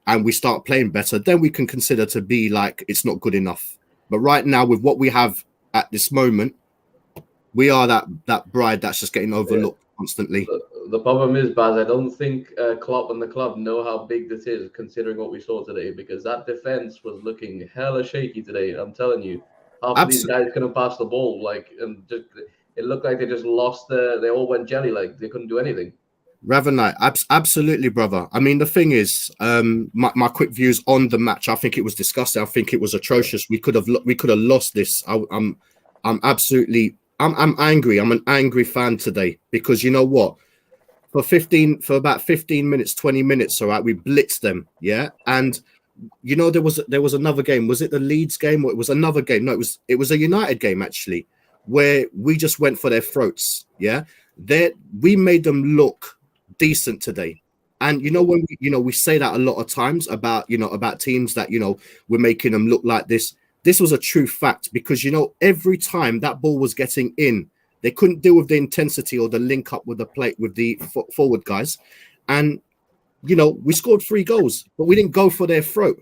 and we start playing better, then we can consider to be like it's not good enough. But right now, with what we have at this moment, we are that bride that's just getting overlooked constantly. The problem is, Baz, I don't think Klopp and the club know how big this is, considering what we saw today, because that defense was looking hella shaky today. I'm telling you, half of these guys couldn't pass the ball, and just, it looked like they just lost they all went jelly, like they couldn't do anything. Ravenite, absolutely, brother. I mean, the thing is, my quick views on the match. I think it was disgusting. I think it was atrocious. We could have lost this. I'm angry. I'm an angry fan today, because you know what? For about 15 minutes, 20 minutes, all right, we blitzed them, yeah. And there was another game. Was it the Leeds game, or it was another game? No, it was a United game actually, where we just went for their throats, yeah. We made them look decent today. And when we say that a lot of times about teams that we're making them look like this. This was a true fact, because every time that ball was getting in, they couldn't deal with the intensity or the link up with the plate with the forward guys. And we scored 3 goals, but we didn't go for their throat.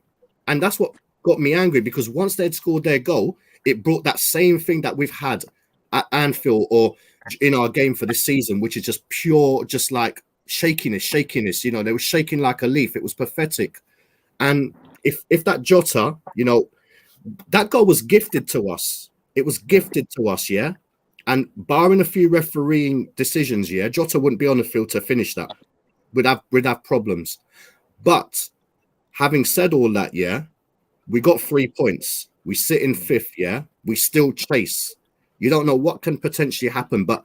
And that's what got me angry, because once they'd scored their goal, it brought that same thing that we've had at Anfield or in our game for this season, which is just pure, just like shakiness. They were shaking like a leaf. It was pathetic. And if that Jota, that goal was gifted to us. It was gifted to us, yeah. And barring a few refereeing decisions, yeah, Jota wouldn't be on the field to finish that. We'd have problems. But having said all that, yeah, we got 3 points. We sit in 5th, yeah. We still chase. You don't know what can potentially happen, but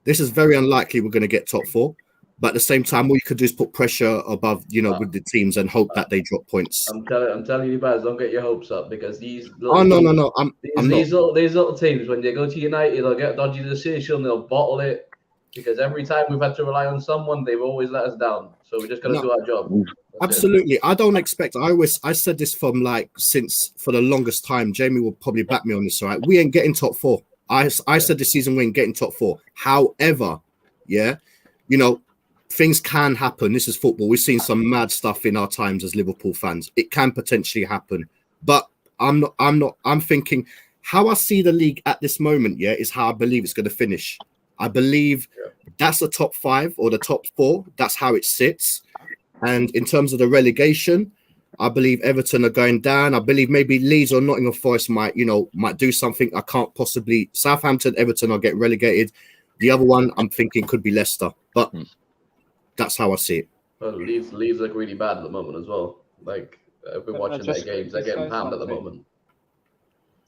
this is very unlikely we're going to get top 4. But at the same time, what you could do is put pressure above, with the teams and hope that they drop points. I'm telling you guys, don't get your hopes up, because these little no. these little teams, when they go to United, they'll get a dodgy decision, they'll bottle it, because every time we've had to rely on someone, they've always let us down. So we're just gonna do our job. Absolutely. I don't expect. I said this for the longest time. Jamie will probably back me on this. All right, we ain't getting top 4. I said this season we ain't getting top 4. However, yeah, things can happen. This is football. We've seen some mad stuff in our times as Liverpool fans. It can potentially happen, but I'm thinking how I see the league at this moment. Yeah, is how I believe it's going to finish. I believe that's the top 5 or the top 4. That's how it sits. And in terms of the relegation, I believe Everton are going down. I believe maybe Leeds or Nottingham Forest might do something. I can't possibly. Southampton, Everton will get relegated. The other one I'm thinking could be Leicester, but that's how I see it. Well, Leeds look really bad at the moment as well. Like, I've been watching their games. They're getting panned at the moment.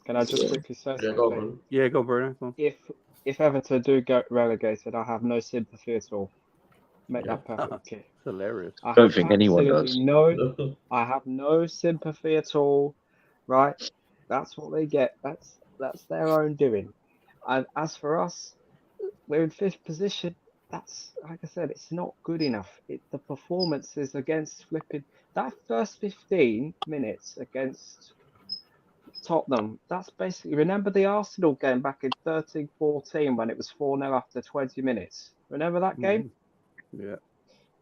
Can I just quickly say something? Go, Bruno. If Everton do get relegated, I have no sympathy at all. Make that perfectly clear. It's hilarious. I don't think anyone does. I have no sympathy at all. Right? That's what they get. That's their own doing. And as for us, we're in 5th position. That's, like I said, it's not good enough. The performances against that first 15 minutes against Tottenham, that's basically, remember the Arsenal game back in 13-14 when it was 4-0 after 20 minutes? Remember that game? Yeah.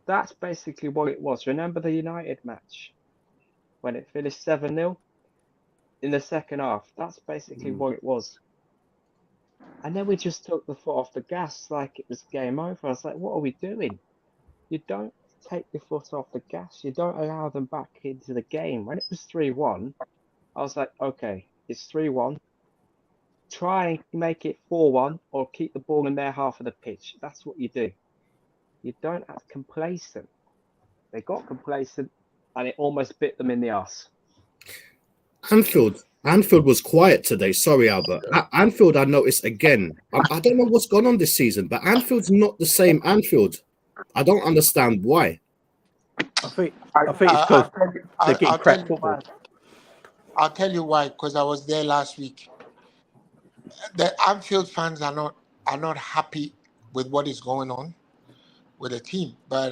That's basically what it was. Remember the United match when it finished 7-0 in the second half? That's basically what it was. And then we just took the foot off the gas like it was game over. I was like, what are we doing? You don't take your foot off the gas. You don't allow them back into the game. When it was 3-1, I was like, okay, it's 3-1. Try and make it 4-1 or keep the ball in their half of the pitch. That's what you do. You don't act complacent. They got complacent and it almost bit them in the arse. Anfield was quiet today. Sorry, Albert. Anfield, I noticed again. I don't know what's gone on this season, but Anfield's not the same Anfield. I don't understand why. I think it's because they're getting crap football. I'll tell you why. Because I was there last week. The Anfield fans are not happy with what is going on with the team. But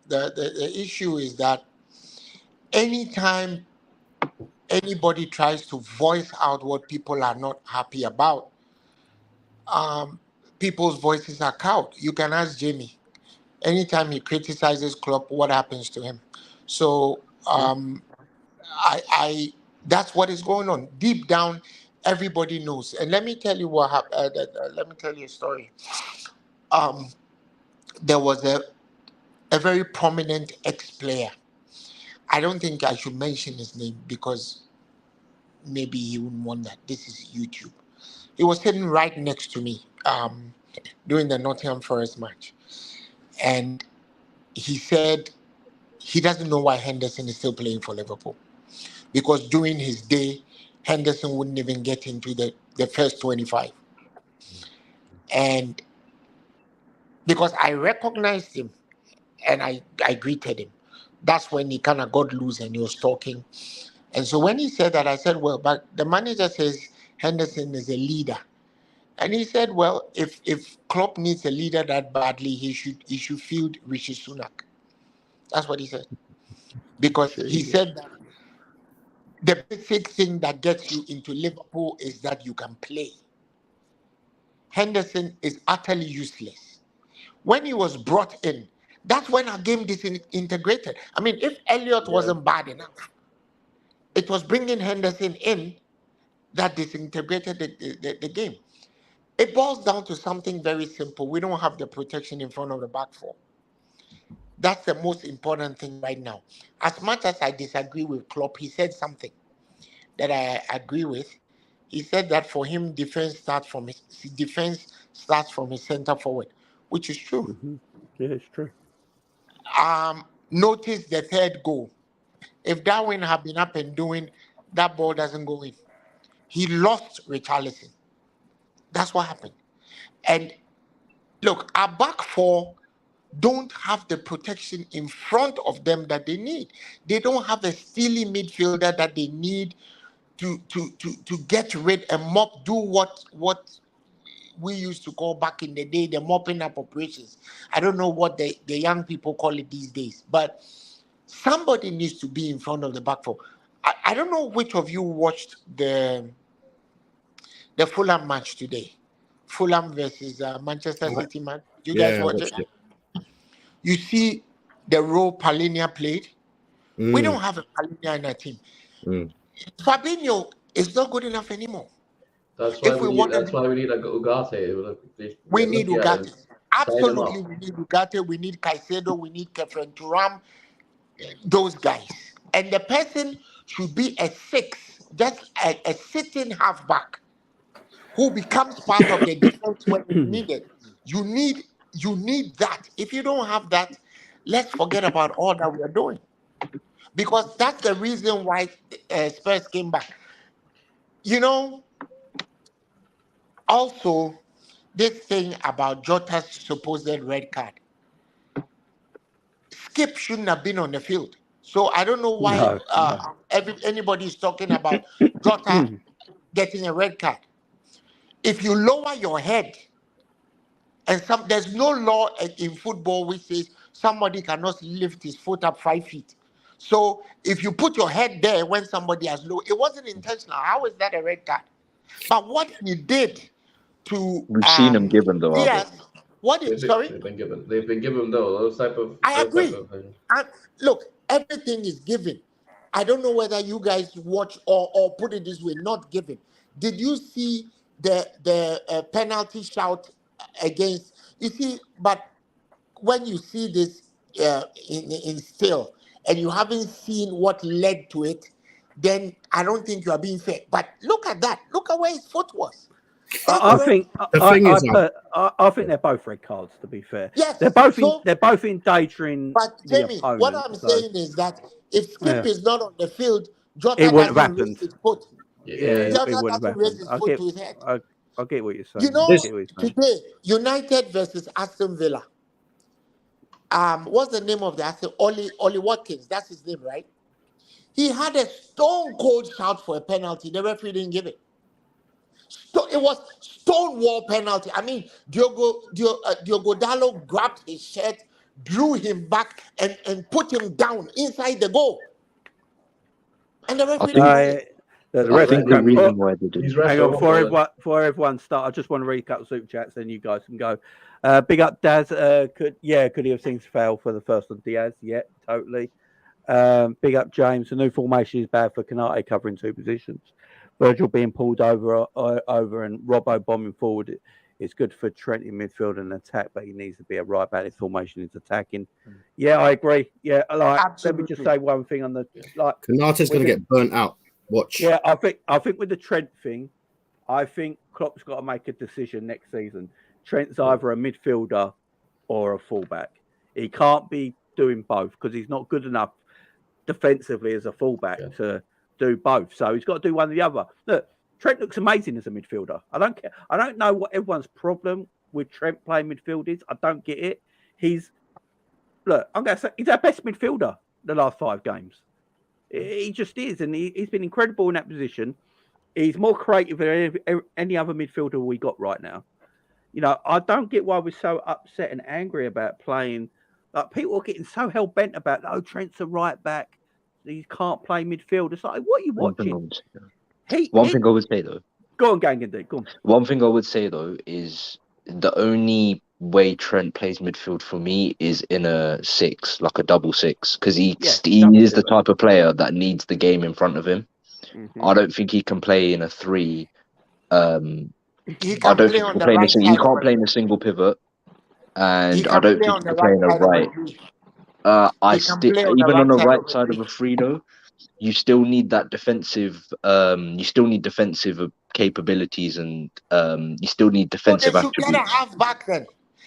the issue is that anytime anybody tries to voice out what people are not happy about, people's voices are cowed. You can ask Jamie. Anytime he criticizes Klopp, what happens to him? So I that's what is going on. Deep down, everybody knows. And let me tell you what happened. Let me tell you a story. There was a very prominent ex-player. I don't think I should mention his name because maybe he wouldn't want that. This is YouTube. He was sitting right next to me during the Nottingham Forest match. And he said he doesn't know why Henderson is still playing for Liverpool. Because during his day, Henderson wouldn't even get into the first 25. And because I recognized him and I greeted him, that's when he kind of got loose and he was talking. And so when he said that, I said, well, but the manager says Henderson is a leader. And he said, well, if Klopp needs a leader that badly, he should field Rishi Sunak. That's what he said. Because he said that the basic thing that gets you into Liverpool is that you can play. Henderson is utterly useless. When he was brought in, that's when our game disintegrated. I mean, if Elliott wasn't bad enough, it was bringing Henderson in that disintegrated the game. It boils down to something very simple. We don't have the protection in front of the back four. That's the most important thing right now. As much as I disagree with Klopp, he said something. that I agree with. He said that for him, defense starts from his center forward, which is true. Mm-hmm. Yeah, it's true. Notice the third goal. If Darwin had been up and doing, that ball doesn't go in. He lost Richarlison. That's what happened. And look, our back four don't have the protection in front of them that they need. They don't have a steely midfielder that they need to get rid and mop, do what we used to call back in the day the mopping up operations. I don't know what the young people call it these days, but somebody needs to be in front of the back four. I don't know which of you watched the Fulham match today. Fulham versus Manchester City match. You guys watch it? You see the role Palhinha played. We don't have a Palhinha in our team. Fabinho is not good enough anymore. That's why we need Ugarte. We need Ugarte. Absolutely, we need Ugarte. We need Caicedo. We need Kefren Turam. Those guys. And the person should be a 6, just a sitting halfback who becomes part of the defense when it's needed. You need that. If you don't have that, let's forget about all that we are doing. Because that's the reason why Spurs came back. You know, also, this thing about Jota's supposed red card. Skip shouldn't have been on the field. So I don't know why anybody is talking about Jota getting a red card. If you lower your head, and there's no law in football which says somebody cannot lift his foot up 5 feet. So if you put your head there when somebody has low, it wasn't intentional. How is that a red card? But what he did to we've seen him given though. Yes. They've been given though. Those type of. I agree. Look, everything is given. I don't know whether you guys watch or put it this way, not given. Did you see the penalty shout against? You see, but when you see this in still and you haven't seen what led to it, then I don't think you are being fair. But look at that. Look at where his foot was. I think they're both red cards. To be fair, yes, they're both endangering. But Jamie, opponent, what I'm saying is that if Skip is not on the field, Jota it wouldn't have doesn't happened. raise his foot. Jota doesn't raise his foot to his head. I get what you're saying. You know, today United versus Aston Villa. What's the name of the Aston? Ollie Watkins. That's his name, right? He had a stone cold shout for a penalty. The referee didn't give it. It was stonewall penalty. I mean, Diogo Dalot grabbed his shirt, drew him back, and put him down inside the goal. And the referee I think the reason why they did. Hang on, before everyone start, I just want to read a couple of super chats, then you guys can go. Big up Daz. Could he have seen fail for the first on Diaz? Yeah, totally. Big up James. The new formation is bad for Kanate covering 2 positions. Virgil being pulled over and Robbo bombing forward. It's good for Trent in midfield and attack, but he needs to be a right back. His formation is attacking. Yeah, I agree. Yeah, let me just say one thing on the Kanate's going to get burnt out. Watch. Yeah, I think with the Trent thing, I think Klopp's got to make a decision next season. Trent's either a midfielder or a fullback. He can't be doing both because he's not good enough defensively as a fullback to do both. So he's got to do one or the other. Look, Trent looks amazing as a midfielder. I don't care. I don't know what everyone's problem with Trent playing midfield is. I don't get it. I'm going to say he's our best midfielder the last 5 games. He just is, and he's been incredible in that position. He's more creative than any other midfielder we got right now. You know, I don't get why we're so upset and angry about playing. Like, people are getting so hell bent about, Trent's a right back. He can't play midfield. It's like, what are you watching? One thing I would say though. Go on, Gangan. Go on. One thing I would say though is the only way Trent plays midfield for me is in a 6, like a double 6, because he is the type of player that needs the game in front of him. Mm-hmm. I don't think he can play in a 3. I don't think he can play in a single. He can't play in a single pivot, and I don't think he can play in a right. Even on the right side of a 3 though. you still need that defensive. You still need defensive capabilities, and you still need defensive they should get a attributes. halfback then.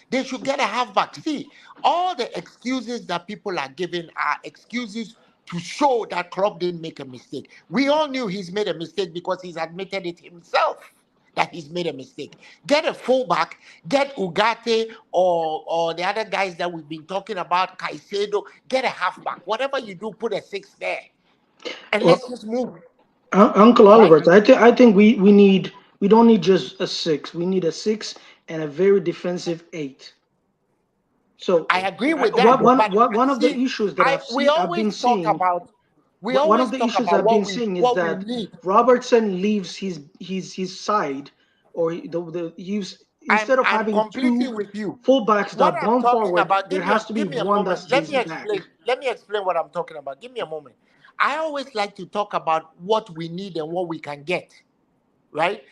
They should get a halfback. See, all the excuses that people are giving are excuses to show that Klopp didn't make a mistake. We all knew he's made a mistake because he's admitted it himself that he's made a mistake. Get a fullback, get Ugarte or the other guys that we've been talking about, Caicedo, get a halfback. Whatever you do, put a 6 there. And let's just move. Uncle Oliver, I think we don't need just a 6. We need a 6 and a very defensive 8. So I agree with that. One of the issues that I've been seeing is that Robertson leaves his side, or instead of having two fullbacks that bomb forward, there has to be one that stays back. Let me explain what I'm talking about. Give me a moment. I always like to talk about what we need and what we can get, right?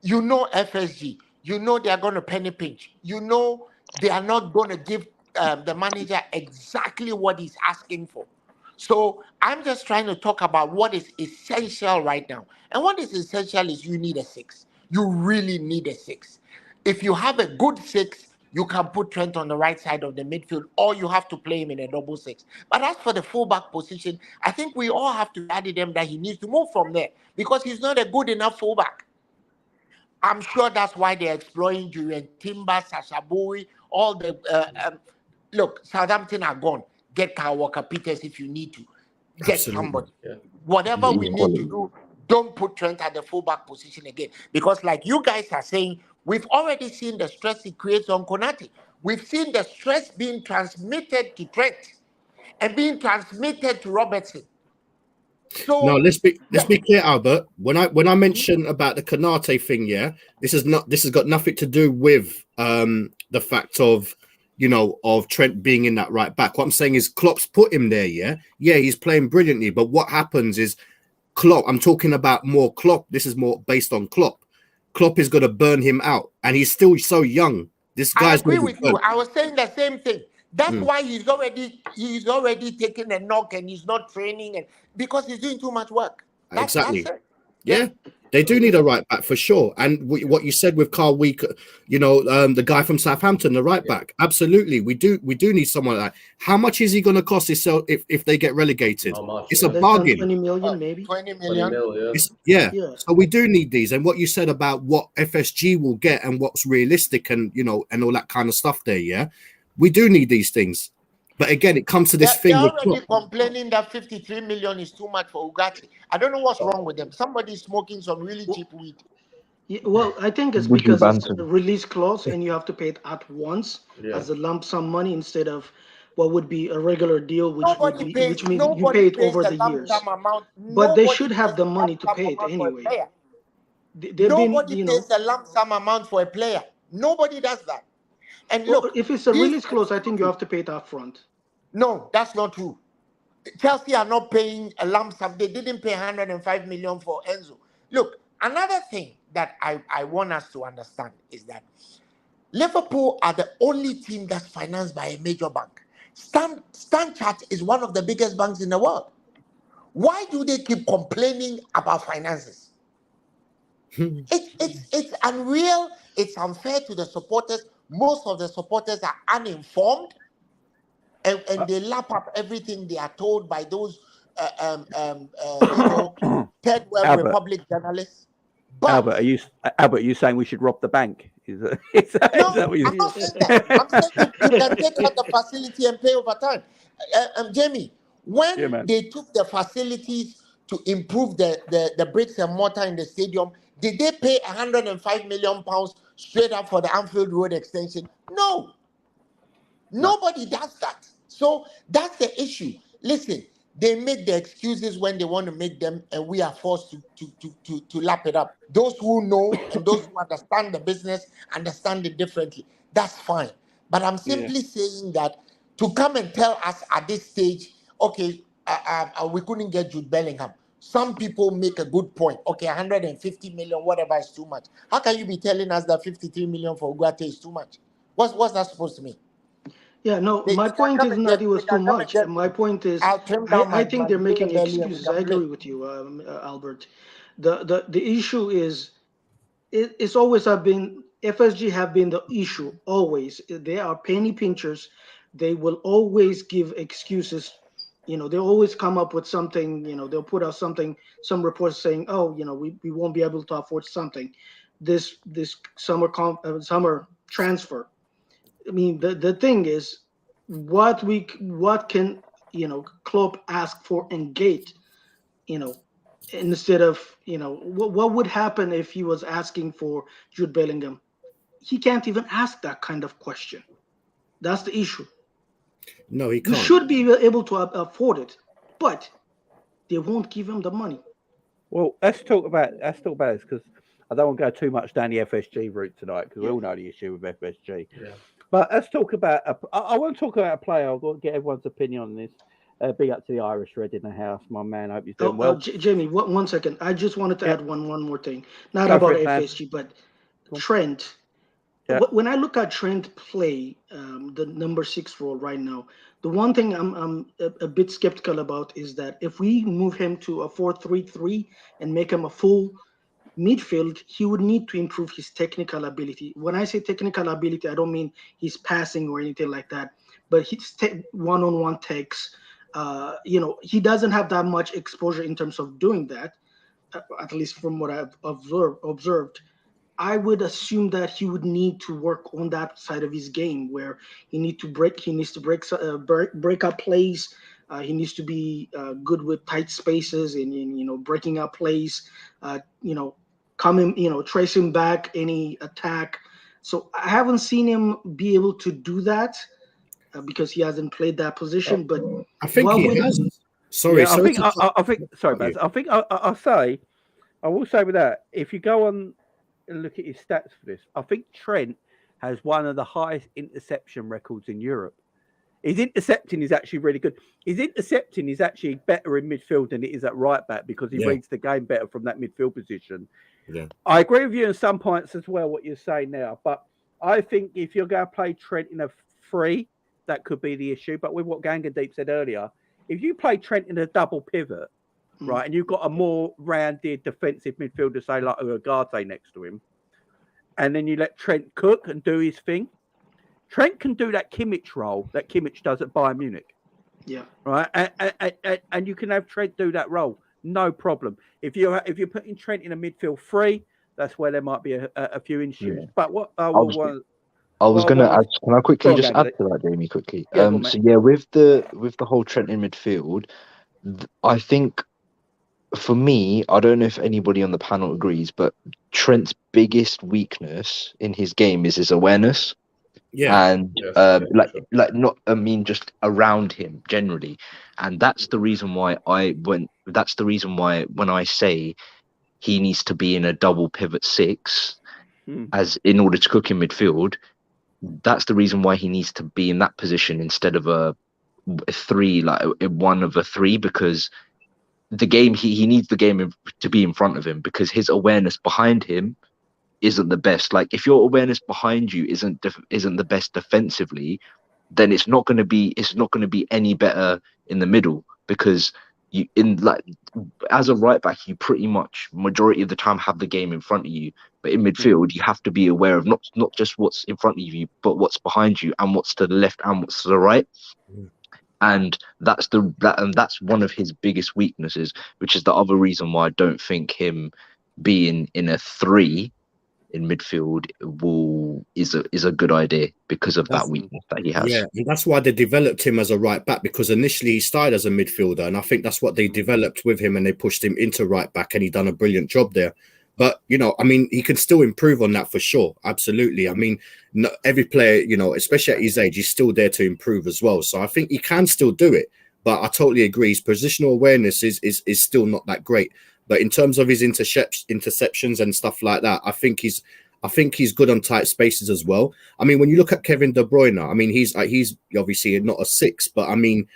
You know FSG. You know they are going to penny pinch. You know they are not going to give the manager exactly what he's asking for. So I'm just trying to talk about what is essential right now. And what is essential is you need a 6. You really need a 6. If you have a good 6, you can put Trent on the right side of the midfield, or you have to play him in a double 6. But as for the fullback position, I think we all have to add them that he needs to move from there because he's not a good enough fullback. I'm sure that's why they're exploring Julian Timber, Sasha Bowie, all the... look, Southampton are gone. Get Kyle Walker-Peters if you need to. Get somebody. Yeah. Whatever we need to do, don't put Trent at the fullback position again. Because like you guys are saying, we've already seen the stress it creates on Konate. We've seen the stress being transmitted to Trent and being transmitted to Robertson. So no, let's be clear, Albert. When I mention about the Konate thing, yeah, this has got nothing to do with the fact of Trent being in that right back. What I'm saying is Klopp's put him there, yeah, he's playing brilliantly. But what happens is Klopp. I'm talking about more Klopp. This is more based on Klopp. Klopp is going to burn him out, and he's still so young. This guy's. I agree with you. I was saying the same thing. That's why he's already taking a knock and he's not training, and because he's doing too much work. Exactly. Yeah. They do need a right back for sure. And what you said with Carl Week, the guy from Southampton, the right back, absolutely. We do need someone like that. How much is he going to cost himself if they get relegated? It's a bargain. 20 million, maybe. 20 million. Yeah. So we do need these. And what you said about what FSG will get and what's realistic and and all that kind of stuff there, yeah, we do need these things. But again, it comes to this thing. They're already complaining that 53 million is too much for Ugarte. I don't know what's wrong with them. Somebody's smoking some really cheap weed. Yeah, well, I think it's because it's a release clause and you have to pay it at once as a lump sum money instead of what would be a regular deal, which means you pay it over the years. But they should have the money to pay it anyway. Nobody pays a lump sum amount for a player. Nobody does that. And look, if it's a release clause, I think you have to pay it up front. No, that's not true. Chelsea are not paying a lump sum. They didn't pay 105 million for Enzo. Look, another thing that I want us to understand is that Liverpool are the only team that's financed by a major bank. Standard Chartered is one of the biggest banks in the world. Why do they keep complaining about finances? It's unreal. It's unfair to the supporters. Most of the supporters are uninformed. And they lap up everything they are told by those third world republic journalists. But, Albert, are you saying we should rob the bank? Is that what I'm not saying that. I'm saying you can take out the facility and pay over time. Jamie, when they took the facilities to improve the bricks and mortar in the stadium, did they pay 105 million pounds straight up for the Anfield Road extension? No. Nobody does that. So that's the issue. Listen, they make the excuses when they want to make them, and we are forced to lap it up. Those who know and those who understand the business understand it differently. That's fine. But I'm simply saying that to come and tell us at this stage, okay, we couldn't get Jude Bellingham. Some people make a good point. Okay, 150 million, whatever, is too much. How can you be telling us that 53 million for Ugarte is too much? What's that supposed to mean? Yeah, no, They my can point come is and not get it me. They was too can come and much. get My me. point is, I'll trim down I my think they're making belly and we excuses. can I play. agree with you, Albert. The issue is, it's always have been, FSG have been the issue always. They are penny pinchers. They will always give excuses. They always come up with something. They'll put out something, some reports saying, oh, we won't be able to afford something this summer transfer. I mean, the thing is, what can Klopp ask for and Gate, you know, instead of what would happen if he was asking for Jude Bellingham? He can't even ask that kind of question. That's the issue. No, he You can't. should be able to afford it, but they won't give him the money. Well, let's talk about this, because I don't want to go too much down the FSG route tonight, because we all know the issue with FSG. Yeah. But let's talk about. I want to talk about a player. I'll get everyone's opinion on this. Big up to the Irish Red in the house, my man. I hope he's doing well. Jamie, one second. I just wanted to add one more thing. Not Go about for it, man. FSG, but Trent. Yeah. When I look at Trent play, the number 6 role right now, the one thing I'm a bit skeptical about is that if we move him to a 4-3-3 and make him a full midfield, he would need to improve his technical ability. When I say technical ability, I don't mean he's passing or anything like that, but his one-on-one takes. He doesn't have that much exposure in terms of doing that, at least from what I've observed. I would assume that he would need to work on that side of his game, where he needs to break up plays. He needs to be good with tight spaces and breaking up plays. Tracing back any attack. So I haven't seen him be able to do that because he hasn't played that position. But I think he has. Sorry, I think. Sorry, Baz. I think I will say with that, if you go on and look at his stats for this, I think Trent has one of the highest interception records in Europe. His intercepting is actually really good. His intercepting is actually better in midfield than it is at right back, because he reads the game better from that midfield position. Yeah. I agree with you on some points as well, what you're saying now, but I think if you're going to play Trent in a free, that could be the issue. But with what Gangadeep said earlier, if you play Trent in a double pivot, right, and you've got a more rounded defensive midfielder, say like Ugarte next to him, and then you let Trent cook and do his thing, Trent can do that Kimmich role that Kimmich does at Bayern Munich. Yeah. Right, and you can have Trent do that role, no problem. If you're putting Trent in a midfield free, that's where there might be a few issues. Yeah. But what I was going to add. Can I quickly just add to that, Jamie? Quickly. With the whole Trent in midfield, I think, for me, I don't know if anybody on the panel agrees, but Trent's biggest weakness in his game is his awareness. Yeah. And just around him generally. And that's the reason why when I say he needs to be in a double pivot 6 as in order to cook in midfield, that's the reason why he needs to be in that position instead of a 3, like one of a 3, because the game he needs the game to be in front of him, because his awareness behind him isn't the best. Like, if your awareness behind you isn't the best defensively, then it's not going to be any better in the middle, because you as a right back, you pretty much majority of the time have the game in front of you, but in midfield you have to be aware of not just what's in front of you, but what's behind you and what's to the left and what's to the right. And that's one of his biggest weaknesses, which is the other reason why I don't think him being in a 3 in midfield is a good idea, because of that weakness that he has. Yeah, and that's why they developed him as a right back, because initially he started as a midfielder, and I think that's what they developed with him, and they pushed him into right back, and he done a brilliant job there. But he can still improve on that for sure. Absolutely. I mean, every player, especially at his age, he's still there to improve as well. So I think he can still do it. But I totally agree. His positional awareness is still not that great. But in terms of his interceptions and stuff like that, I think he's good on tight spaces as well. I mean, when you look at Kevin De Bruyne, I mean, he's obviously not a 6, but I mean,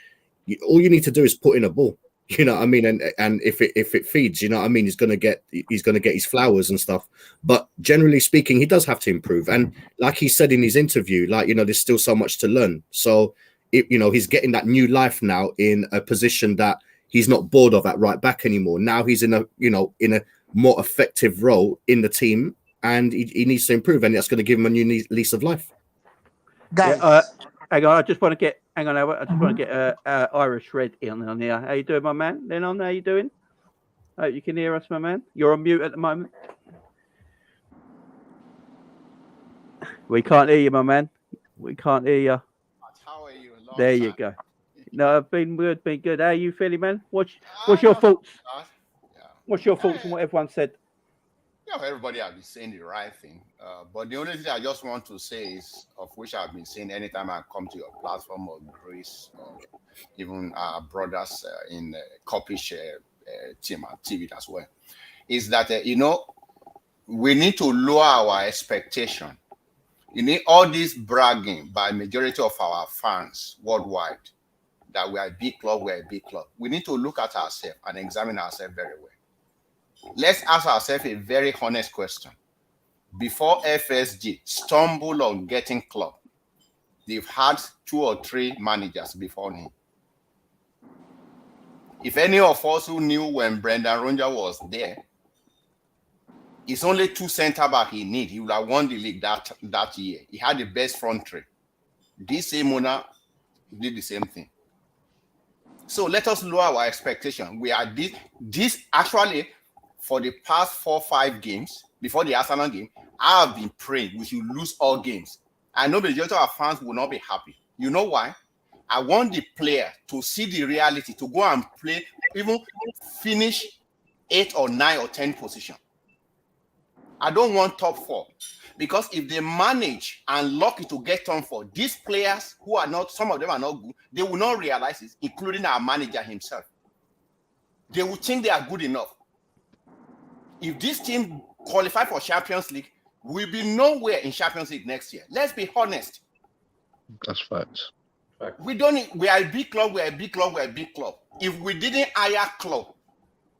all you need to do is put in a ball. You know what I mean? And if it feeds, you know what I mean, he's gonna get his flowers and stuff. But generally speaking, he does have to improve. And like he said in his interview, like, you know, there's still so much to learn. So you know, he's getting that new life now in a position that he's not bored of at right back anymore. Now he's in a more effective role in the team, and he needs to improve, and that's going to give him a new lease of life. Guys, hang on, I just want to get Irish Red on here. How you doing, my man? Lennon, how you doing? Hope you can hear us, my man. You're on mute at the moment. We can't hear you, my man. We can't hear you. How are you? There you go. No, I've been good. How are you feeling, man? What's your thoughts? What's your thoughts on what everyone said? Yeah, everybody has been saying the right thing. But the only thing I just want to say is, of which I've been saying anytime I come to your platform or Grace, or even our brothers in the Coppish team and TV as well, is that, you know, we need to lower our expectation. You need all this bragging by majority of our fans worldwide that we are a big club, we're a big club. We need to look at ourselves and examine ourselves very well. Let's ask ourselves a very honest question. Before FSG stumbled on getting Klopp, they've had 2 or 3 managers before him. If any of us who knew when Brendan Rodgers was there, it's only 2 centre-back he needs. He would have won the league that year. He had the best front three. This same owner did the same thing. So let us lower our expectation. We are this actually, for the past 4 or 5 games, before the Arsenal game, I have been praying we should lose all games. I know the majority of our fans will not be happy. You know why? I want the player to see the reality, to go and play, even finish 8 or 9 or 10 position. I don't want top 4. Because if they manage and lucky to get on for these players who are not, some of them are not good, they will not realize it, including our manager himself. They will think they are good enough. If this team qualify for Champions League, we'll be nowhere in Champions League next year. Let's be honest. That's facts. We are a big club, we're a big club. If we didn't hire Klopp,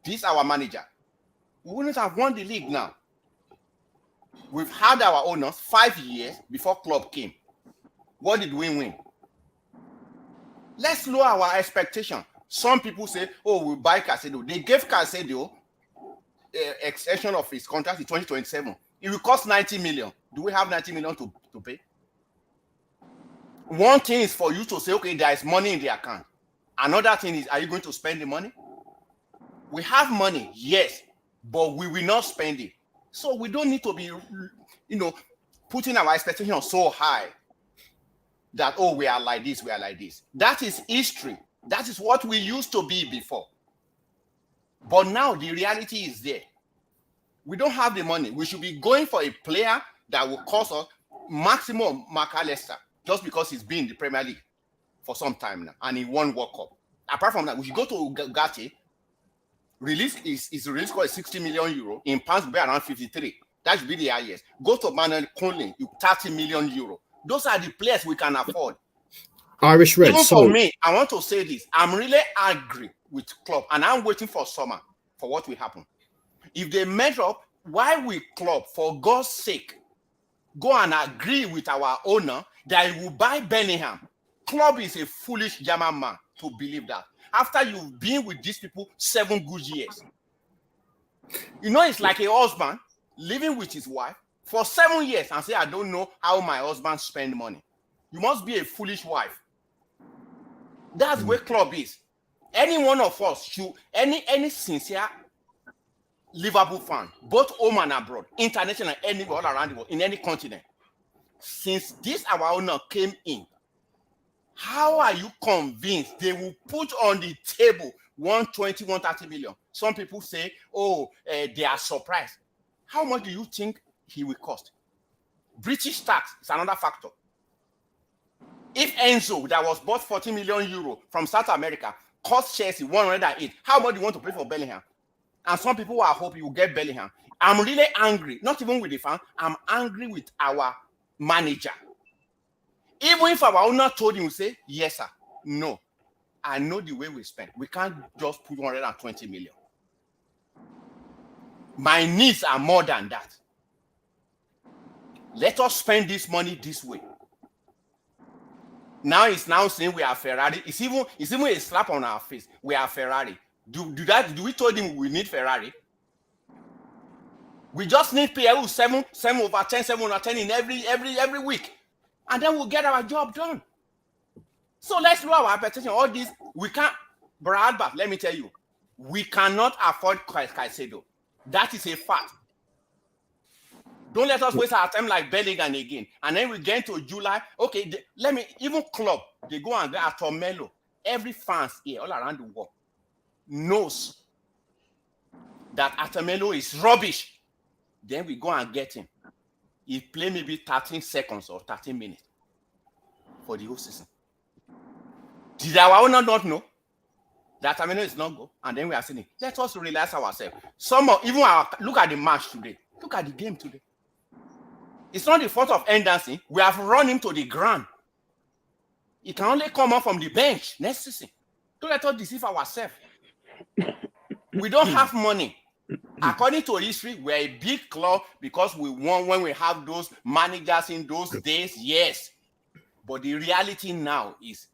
this is our manager, we wouldn't have won the league now. We've had our owners 5 years before Klopp came. What did we win? Let's lower our expectation. Some people say, oh, we'll buy Caicedo. They gave Caicedo extension of his contract in 2027. It will cost 90 million. Do we have 90 million to pay? One thing is for you to say, okay, there is money in the account. Another thing is, are you going to spend the money? We have money, yes, but we will not spend it. So we don't need to be, putting our expectation so high that, oh, we are like this, we are like this. That is history. That is what we used to be before. But now the reality is there. We don't have the money. We should be going for a player that will cost us maximum McAllister just because he's been in the Premier League for some time now and he won World Cup. Apart from that, we should go to Gatti. His release cost is 60 million euro. In pounds, will be around 53. That should be the highest. Go to Manuel Conley, 30 million euro. Those are the players we can afford. Irish Red. Even for me, I want to say this. I'm really angry with Klopp, and I'm waiting for summer for what will happen. If they measure up, why will Klopp, for God's sake, go and agree with our owner that he will buy Bellingham? Klopp is a foolish German man to believe that. After you've been with these people 7 good years. It's like a husband living with his wife for 7 years and say, I don't know how my husband spend money. You must be a foolish wife. That's where Klopp is. Any one of us should, any sincere Liverpool fan, both home and abroad, international, anywhere all around the world, in any continent, since this our owner came in, how are you convinced they will put on the table 120, 130 million? Some people say, they are surprised. How much do you think he will cost? British tax is another factor. If Enzo, that was bought 40 million euro from South America, cost Chelsea 108, how much do you want to pay for Bellingham? And some people are hoping you will get Bellingham. I'm really angry, not even with the fan, I'm angry with our manager. Even if our owner told him, say, yes, sir, no. I know the way we spend. We can't just put 120 million. My needs are more than that. Let us spend this money this way. Now it's now saying we are Ferrari. It's even a slap on our face. We are Ferrari. Do we told him we need Ferrari? We just need PLU 7/10, 7/10 in every week. And then we'll get our job done. So let's lower our expectation. All this, we can't, Brad, but let me tell you, we cannot afford Caicedo. That is a fact. Don't let us waste our time like Bellingham again. And then we get to July. Okay, even Klopp, they go and get Atomelo. Every fans here all around the world knows that Atomelo is rubbish. Then we go and get him. He play maybe 13 seconds or 13 minutes for the whole season. Did our owner not know that Atomelo is not good? And then we are saying, let us relax ourselves. Look at the match today. Look at the game today. It's not the fault of Anderson. We have run him to the ground. He can only come up from the bench next season. Don't let us deceive ourselves. We don't have money. According to history, we're a big club because we won when we have those managers in those days, yes. But the reality now is,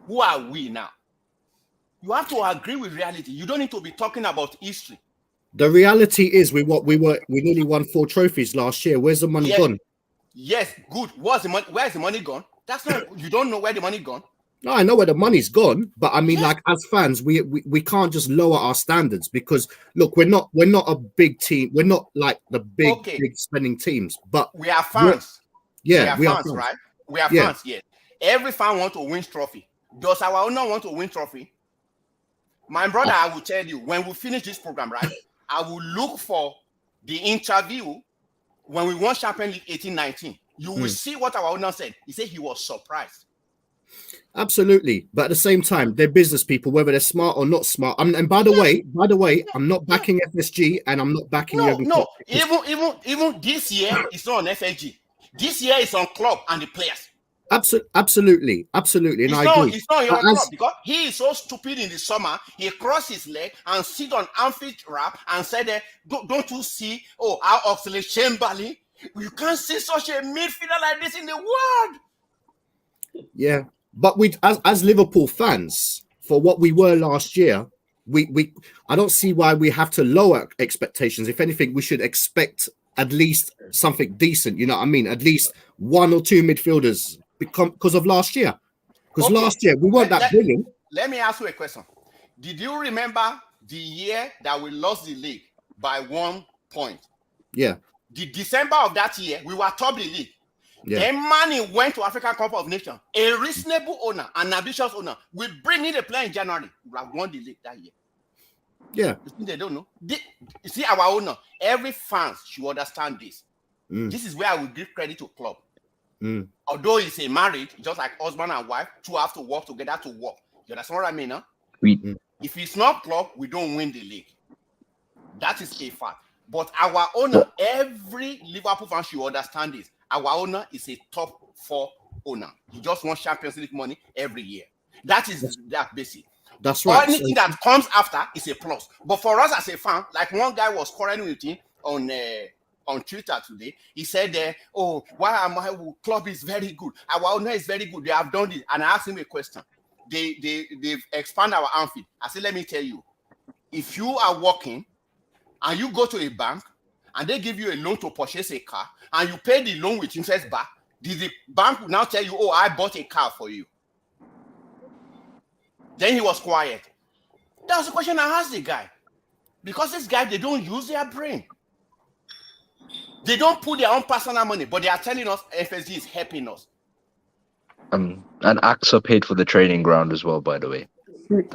who are we now? You have to agree with reality. You don't need to be talking about history. The reality is we nearly won 4 trophies last year. Where's the money gone? Yes, good. Where's the money gone? That's not, you don't know where the money gone. No, I know where the money's gone, but I mean, like, as fans, we can't just lower our standards because look, we're not a big team. We're not like the big spending teams, but we are fans. We are fans, right? We are fans, yes. Every fan wants to win trophy. Does our owner want to win trophy? My brother, I will tell you, when we finish this program, right, I will look for the interview when we won Champions League 18-19. You will see what our owner said. He said he was surprised. Absolutely, but at the same time, they're business people, whether they're smart or not smart. And by the way, I'm not backing FSG, and I'm not backing No. Even this year, it's not on FSG. This year, it's on Klopp and the players. Absolutely, and I agree. It's not your Klopp because he is so stupid in the summer. He crossed his leg and sit on Anfield wrap and said, "Don't you see? Oh, our Oxlade Chamberlain, you can't see such a midfielder like this in the world." Yeah. But we, as Liverpool fans, for what we were last year, I don't see why we have to lower expectations. If anything, we should expect at least something decent. You know what I mean? At least 1 or 2 midfielders because of last year. Because last year we weren't that brilliant. Let me ask you a question. Did you remember the year that we lost the league by 1 point? Yeah. The December of that year, we were top the league. Yeah. Then Manny went to African Cup of Nations. A reasonable owner, an ambitious owner, will bring in a player in January. We have won the league that year. Yeah. You think they don't know? You see, our owner, every fan should understand this. This is where I will give credit to Klopp. Although it's a marriage, just like husband and wife, 2 have to work together to work. You understand what I mean? Huh? If it's not Klopp, we don't win the league. That is a fact. But our owner, every Liverpool fan should understand this. Our owner is a top 4 owner. He just wants Champions League money every year. That is that basic. That's right. Anything that comes after is a plus. But for us as a fan, like one guy was quarreling with him on Twitter today. He said, why am I? Club is very good. Our owner is very good. They have done this. And I asked him a question. They've expanded our Anfield. I said, let me tell you, if you are working and you go to a bank and they give you a loan to purchase a car and you pay the loan with interest back, the bank will now tell you, I bought a car for you. Then he was quiet. That was the question I asked the guy. Because this guy, they don't use their brain. They don't put their own personal money, but they are telling us FSG is helping us. And AXA paid for the training ground as well, by the way. Yes.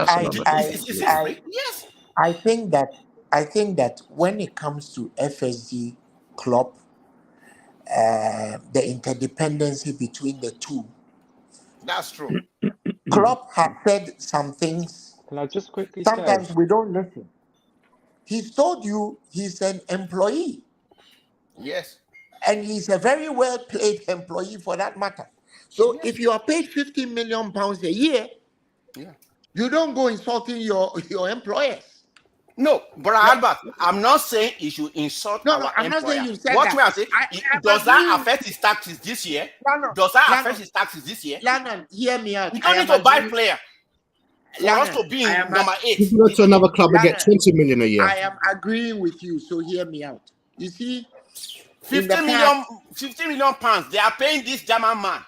I think that when it comes to FSG, Klopp, the interdependency between the two. That's true. Klopp has said some things. Can I just quickly sometimes we don't listen. He's told you he's an employee. Yes. And he's a very well-paid employee for that matter. So if you are paid £50 million a year, Yeah. You don't go insulting your employers. No, but Albert, I'm not saying you should insult our I'm employer. not saying you said What that. we are saying, does that affect his taxes this year? Does that affect his taxes this year? Lennon, hear me out. You don't need to buy player for us to be in number 8. You can go to another club and get 20 million a year. I am agreeing with you, so hear me out. You see, 50 million pounds. They are paying this German man.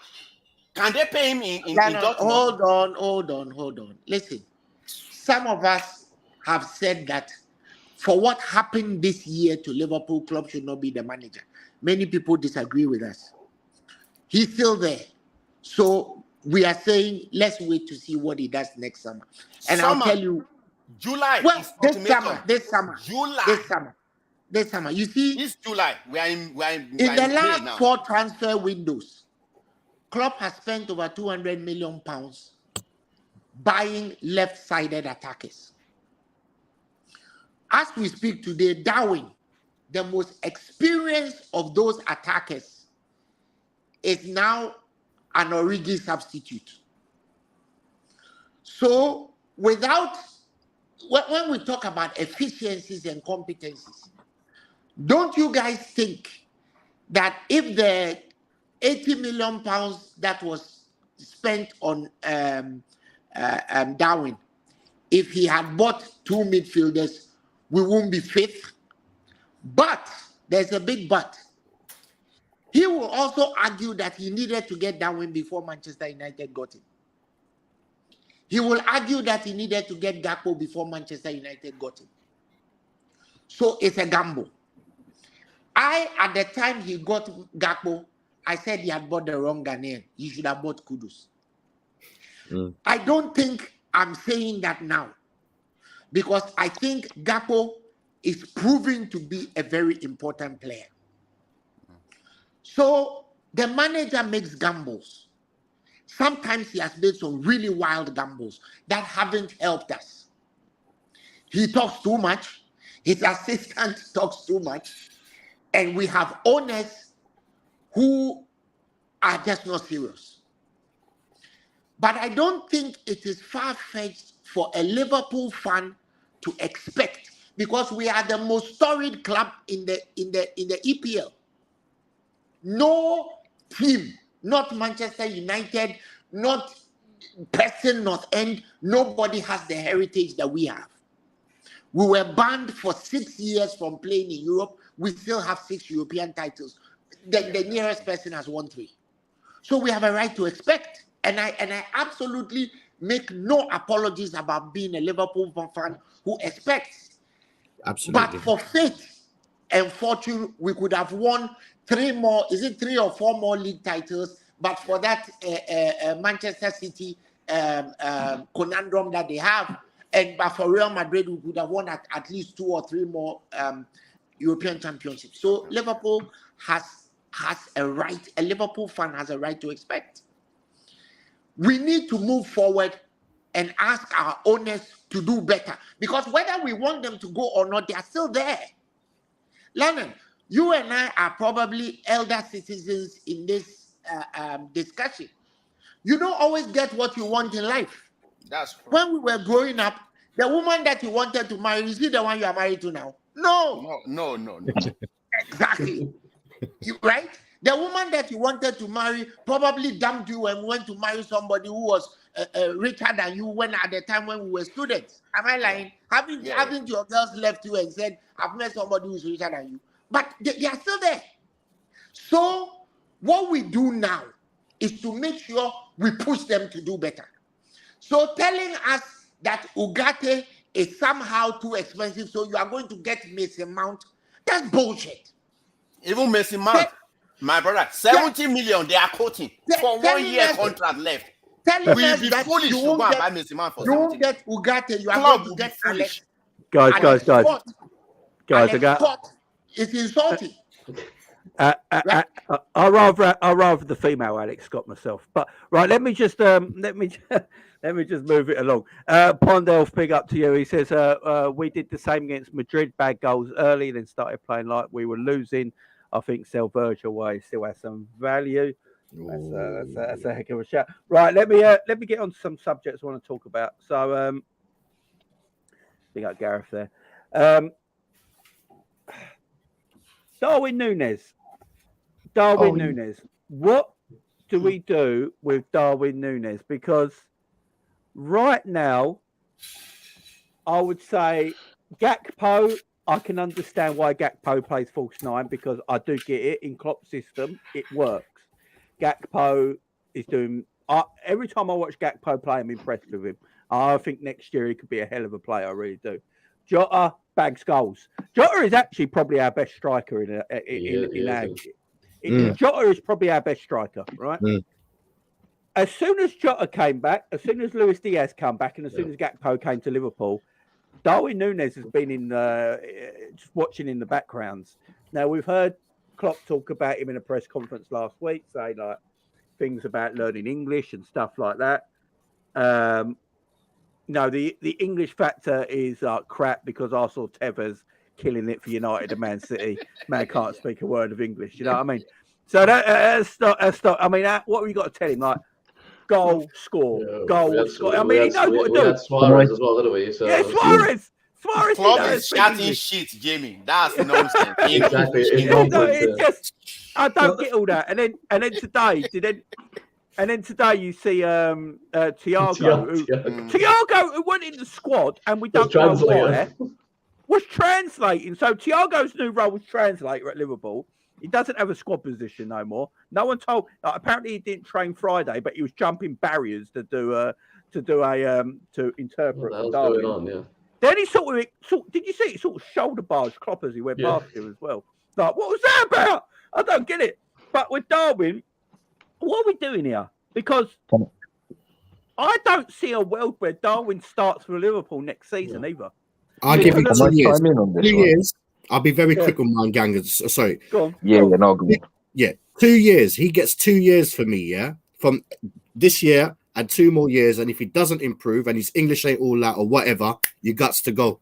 Can they pay him in Dortmund? Hold on. Listen, some of us have said that for what happened this year to Liverpool, Klopp should not be the manager. Many people disagree with us. He's still there. So we are saying, let's wait to see what he does next summer. And I'll tell you. July. Well, this summer. You see, it's July. We are in the last 4 transfer windows, Klopp has spent over £200 million buying left-sided attackers. As we speak today, Darwin, the most experienced of those attackers, is now an Origi substitute. So, when we talk about efficiencies and competencies, don't you guys think that if the £80 million that was spent on Darwin, if he had bought 2 midfielders, we won't be 5th? But there's a big but. He will also argue that he needed to get Darwin before Manchester United got him. He will argue that he needed to get Gakpo before Manchester United got him. So it's a gamble. At the time he got Gakpo, I said he had bought the wrong Ghanaian. He should have bought Kudus. I don't think I'm saying that now, because I think Gakpo is proving to be a very important player. So the manager makes gambles. Sometimes he has made some really wild gambles that haven't helped us. He talks too much. His assistant talks too much. And we have owners who are just not serious. But I don't think it is far-fetched for a Liverpool fan to expect, because we are the most storied club in the EPL. No team, not Manchester United, not Preston North End, nobody has the heritage that we have. We were banned for 6 years from playing in Europe. We still have 6 European titles. The nearest person has won 3. So we have a right to expect. And I absolutely make no apologies about being a Liverpool fan who expects. Absolutely. But for fate and fortune, we could have won 3 more, is it 3 or 4 more league titles? But for that Manchester City conundrum that they have, but for Real Madrid, we could have won at least 2 or 3 more European championships. So Liverpool has a right, a Liverpool fan has a right to expect. We need to move forward and ask our owners to do better, because whether we want them to go or not, they are still there. Lennon, you and I are probably elder citizens in this discussion. You don't always get what you want in life. That's true. When we were growing up, the woman that you wanted to marry, is she the one you are married to now? No. Exactly. Right? The woman that you wanted to marry probably dumped you and went to marry somebody who was richer than you when at the time when we were students. Am I lying? Haven't your girls left you and said, I've met somebody who's richer than you? But they are still there. So what we do now is to make sure we push them to do better. So telling us that Ugarte is somehow too expensive, so you are going to get Mason Mount, that's bullshit. Even Mason Mount, my brother, 70 million they are quoting for 1 year contract left. Telling us that foolish you won't get, Mason Mount for you won't get Ugarte, you are going to get Alex. Guys. It's insulting. I'd rather the female Alex Scott myself. But right, let me just move it along. Pondelf, big up to you. He says we did the same against Madrid, bad goals early, then started playing like we were losing. I think sell Virgil away still has some value. That's a heck of a shout. Right, let me get on to some subjects I want to talk about. So, big up Gareth there. Darwin Nunez. Nunez. What do we do with Darwin Nunez? Because right now, I would say Gakpo. I can understand why Gakpo plays false nine because I do get it in Klopp's system. It works. Gakpo is doing. Every time I watch Gakpo play, I'm impressed with him. I think next year he could be a hell of a player. I really do. Jota bags goals. Jota is actually probably our best striker in our. Jota is probably our best striker, right? As soon as Jota came back, as soon as Luis Diaz came back, and as soon as Gakpo came to Liverpool, Darwin Nunez has been in just watching in the backgrounds. Now we've heard Klopp talk about him in a press conference last week, say like things about learning English and stuff like that. No, the English factor is crap because I saw Tevez killing it for United and Man City. Man can't speak a word of English. You know what I mean? So that's not. I mean, what have you got to tell him? Like, goal, score, goal, score. I mean, he knows what to do. We had Suarez as well, didn't we? So, yeah, Suarez. Suarez. Club is shouting shit, Jamie. That's nonsense. Exactly. It's just, I don't get all that. And then today, today you see Thiago, who went in the squad, and we don't know why, was translating. So Thiago's new role was translator at Liverpool. He doesn't have a squad position no more. No one told. Apparently, he didn't train Friday, but he was jumping barriers to interpret. What the hell's going on? Yeah. Then he sort of did you see? He sort of shoulder barged Klopp as he went past him as well. Like, what was that about? I don't get it. But with Darwin, what are we doing here? Because I don't see a world where Darwin starts for Liverpool next season either. I'll give you 2 years. 2 years. I'll be very quick on mine, gang. Sorry. Go on. Yeah. 2 years. He gets 2 years for me, yeah? From this year and 2 more years. And if he doesn't improve and his English ain't all that or whatever, you guts to go.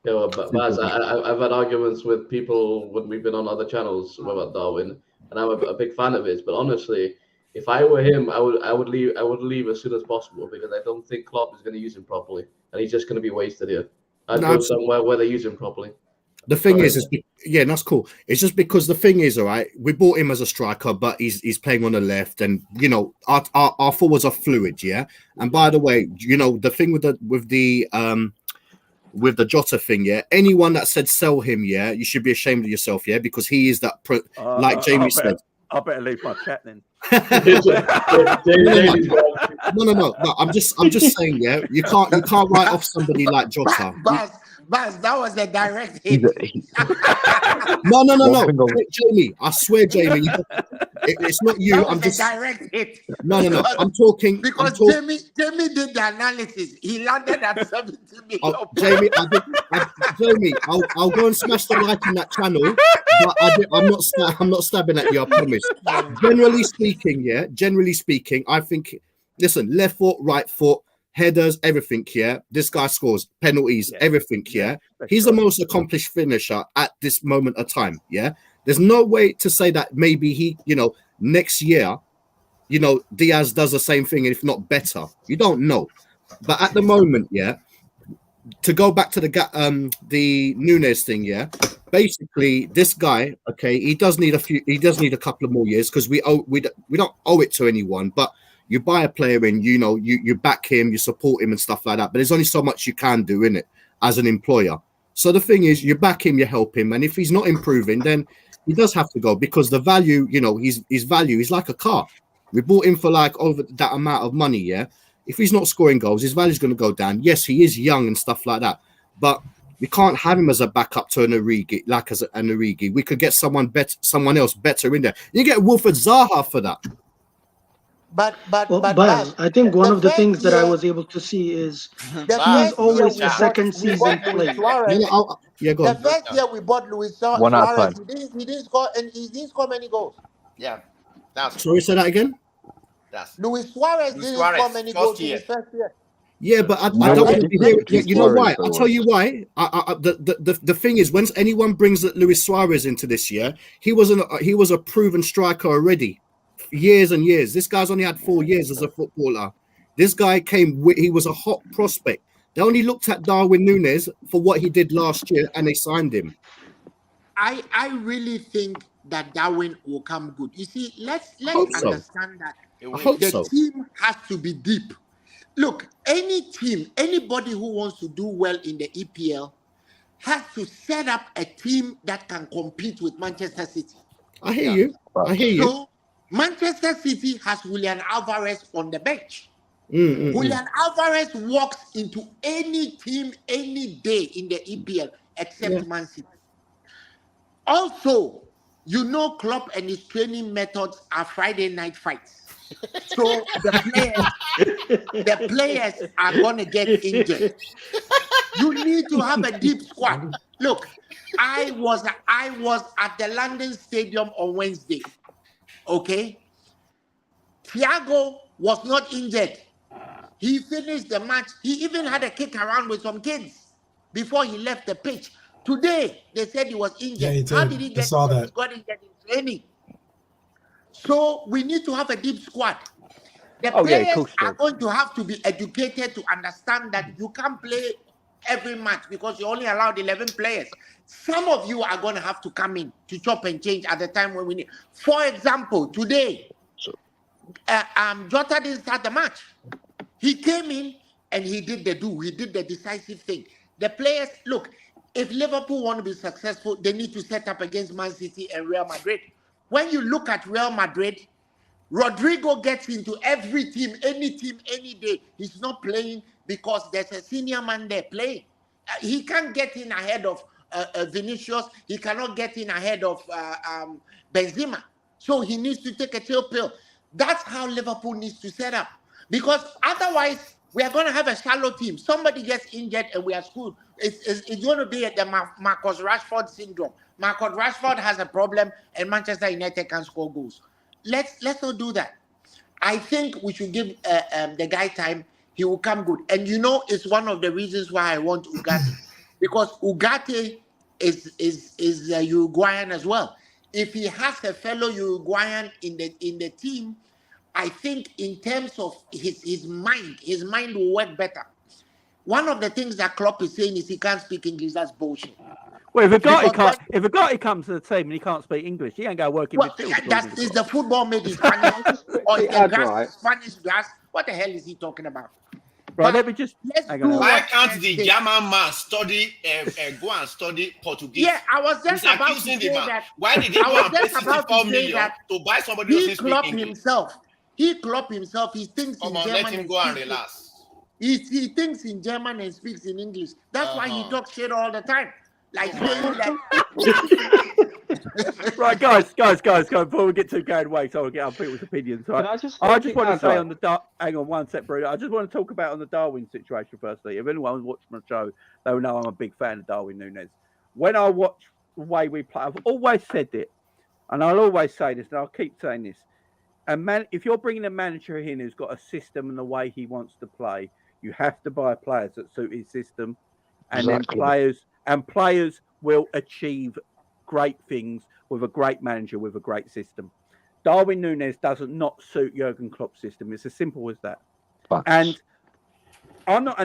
Yeah, well, but Baz, I've had arguments with people when we've been on other channels about Darwin, and I'm a big fan of his. But honestly, if I were him, I would leave as soon as possible because I don't think Klopp is going to use him properly, and he's just going to be wasted here. I'd go somewhere where they use him properly. The thing is that's cool. It's just because the thing is, all right, we bought him as a striker, but he's playing on the left, and you know our forwards are fluid, yeah. And by the way, you know the thing with the Jota thing, yeah. Anyone that said sell him, yeah, you should be ashamed of yourself, yeah, because he is that like Jamie said. I better leave my chat then. No. I'm just saying, yeah. You can't write off somebody like Jota. Baz, that was a direct hit. No. Jamie, I swear, Jamie, it's not you. I'm just a direct hit. No. I'm talking because Jamie did the analysis. He landed at 70 million. Jamie, I'll go and smash the like in that channel, but I'm not stabbing at you. I promise. Generally speaking, I think. Listen, left foot, right foot. Headers, everything, yeah. This guy scores penalties, everything, yeah. He's the most accomplished finisher at this moment of time, yeah. There's no way to say that maybe he, next year, Diaz does the same thing, if not better. You don't know. But at the moment, yeah, to go back to the Nunez thing, yeah. Basically, this guy, okay, he does need a couple of more years because we don't owe it to anyone, but you buy a player in, you back him, you support him and stuff like that. But there's only so much you can do in it as an employer. So the thing is, you back him, you help him. And if he's not improving, then he does have to go because the value, his value is like a car. We bought him for like over that amount of money, yeah? If he's not scoring goals, his value is going to go down. Yes, he is young and stuff like that. But we can't have him as a backup to an Origi, like as an Origi. We could get someone else better in there. You get Wilfred Zaha for that. But I think one of the things that I was able to see is he's always a second season player. Go on. The first year we bought Luis Suarez, he didn't score, and he didn't score many goals. Yeah, sorry, say that again. Luis Suarez didn't score many goals in his first year. Yeah, but I don't want to be here. You know why? I'll tell you why. The thing is, when anyone brings Luis Suarez into this year, he was a proven striker already. years and years. This guy's only had 4 years as a footballer. This guy he was a hot prospect. They only looked at Darwin Nunez for what he did last year, and they signed him. I really think that Darwin will come good. You see, let's understand that the team has to be deep. Look, any team, anybody who wants to do well in the EPL has to set up a team that can compete with Manchester City. I hear you. So Manchester City has Julian Alvarez on the bench. Julian Alvarez walks into any team any day in the EPL except Man City. Also, you know, Klopp and his training methods are Friday night fights. So the players are going to get injured. You need to have a deep squad. Look, I was at the London Stadium on Wednesday. Okay, Thiago was not injured. He finished the match. He even had a kick around with some kids before he left the pitch. Today, they said he was injured. Yeah, he did. How did he get injured? He got injured in training. So we need to have a deep squad. The players are going to have to be educated to understand that you can't play every match because you're only allowed 11 players. Some of you are going to have to come in to chop and change at the time when we need. For example, today, Jota didn't start the match. He came in and he did the decisive thing. The players, look, if Liverpool want to be successful, they need to set up against Man City and Real Madrid. When you look at Real Madrid, Rodrigo gets into every team, any day. He's not playing because there's a senior man there playing. He can't get in ahead of Vinicius. He cannot get in ahead of Benzema. So he needs to take a chill pill. That's how Liverpool needs to set up. Because otherwise, we are going to have a shallow team. Somebody gets injured and we are screwed. It's going to be the Marcus Rashford syndrome. Marcus Rashford has a problem and Manchester United can score goals. Let's not do that. I think we should give the guy time. He will come good. And you know, it's one of the reasons why I want Ugarte. Because Ugarte is Uruguayan as well. If he has a fellow Uruguayan in the team, I think in terms of his mind will work better. One of the things that Klopp is saying is he can't speak English. That's bullshit. Well, if a guy comes to the team and he can't speak English, he ain't go working midfield. That is the football made in Spanish or is the grass, Spanish grass. What the hell is he talking about? Right, let me just. Why can't the German man study go and study Portuguese? Yeah, I was just about to say that. Why did he go and pay 64 million to buy somebody who doesn't speak English? He Klopp himself. He thinks in German. Let him go and relax. He thinks in German and speaks in English. That's why he talks shit all the time. Like saying that. Right, guys, before we get too carried away, so I'll get our people's opinions. Right? I just want to say on the hang on one sec, Bruno. I just want to talk about on the Darwin situation firstly. If anyone watched my show, they will know I'm a big fan of Darwin Nunez. When I watch the way we play, I've always said it, and I'll always say this, and I'll keep saying this. If you're bringing a manager in who's got a system and the way he wants to play, you have to buy players that suit his system, and then players will achieve great things with a great manager with a great system. Darwin Nunez doesn't not suit Jurgen Klopp's system. It's as simple as that. And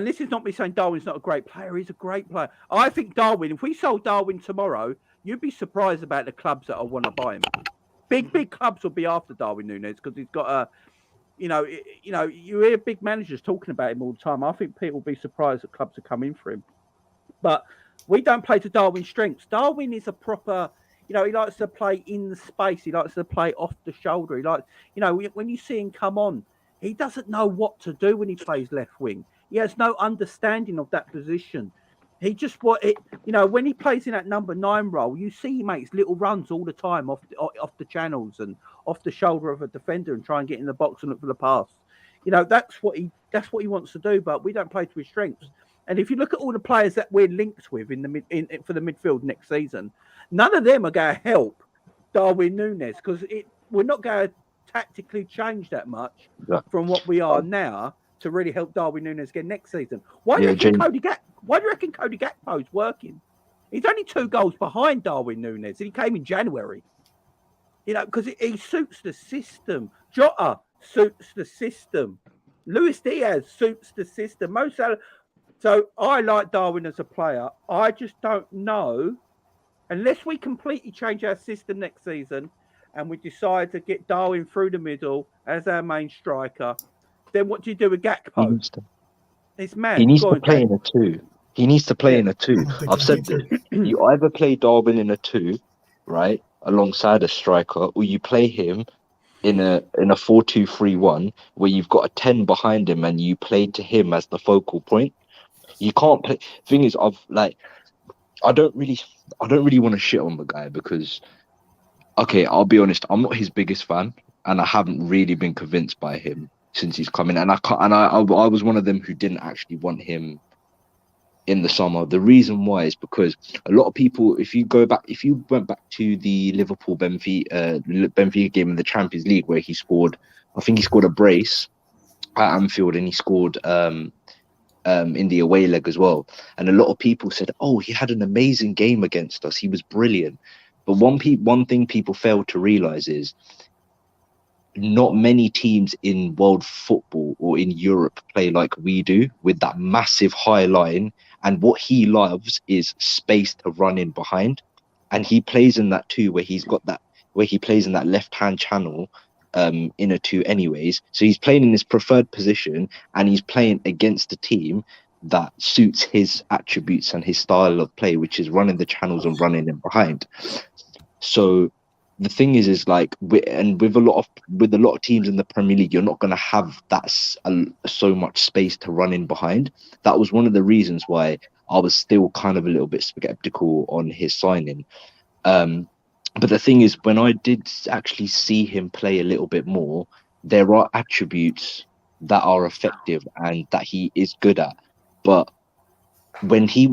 this is not me saying Darwin's not a great player. He's a great player. I think Darwin, if we sold Darwin tomorrow, you'd be surprised about the clubs that want to buy him. Big clubs will be after Darwin Nunez because he's got a, you hear big managers talking about him all the time. I think people will be surprised that clubs are coming for him. But we don't play to Darwin's strengths. Darwin is a proper, he likes to play in the space. He likes to play off the shoulder. He likes, when you see him come on, he doesn't know what to do when he plays left wing. He has no understanding of that position. He just when he plays in that number 9 role, you see he makes little runs all the time off the channels and off the shoulder of a defender and try and get in the box and look for the pass. That's what he wants to do. But we don't play to his strengths. And if you look at all the players that we're linked with for the midfield next season, none of them are going to help Darwin Nunez because we're not going to tactically change that much from what we are now to really help Darwin Nunez again next season. Why do you reckon Cody Gakpo is working? He's only 2 goals behind Darwin Nunez, and he came in January. You know, because he suits the system. Jota suits the system. Luis Diaz suits the system. So I like Darwin as a player. I just don't know, unless we completely change our system next season and we decide to get Darwin through the middle as our main striker, then what do you do with Gakpo? It's mad. He needs to play in a 2. He needs to play in a 2. I've said this. You either play Darwin in a 2, right, alongside a striker, or you play him in a 4-2-3-1 where you've got a 10 behind him and you play to him as the focal point. You can't play. Thing is, I don't really want to shit on the guy because, okay, I'll be honest, I'm not his biggest fan, and I haven't really been convinced by him since he's come in. And I was one of them who didn't actually want him in the summer. The reason why is because a lot of people, if you went back to the Liverpool Benfica game in the Champions League where he scored, I think he scored a brace at Anfield, and he scored in the away leg as well. And a lot of people said, "Oh, he had an amazing game against us. He was brilliant." But one thing people fail to realize is not many teams in world football or in Europe play like we do, with that massive high line. And what he loves is space to run in behind. And he plays in that 2 where he plays in that left-hand channel in a 2 anyways. So he's playing in his preferred position, and he's playing against a team that suits his attributes and his style of play, which is running the channels and running in behind. So the thing is like, with a lot of teams in the Premier League, you're not going to have that so much space to run in behind. That was one of the reasons why I was still kind of a little bit skeptical on his signing. But the thing is, when I did actually see him play a little bit more, there are attributes that are effective and that he is good at. But when he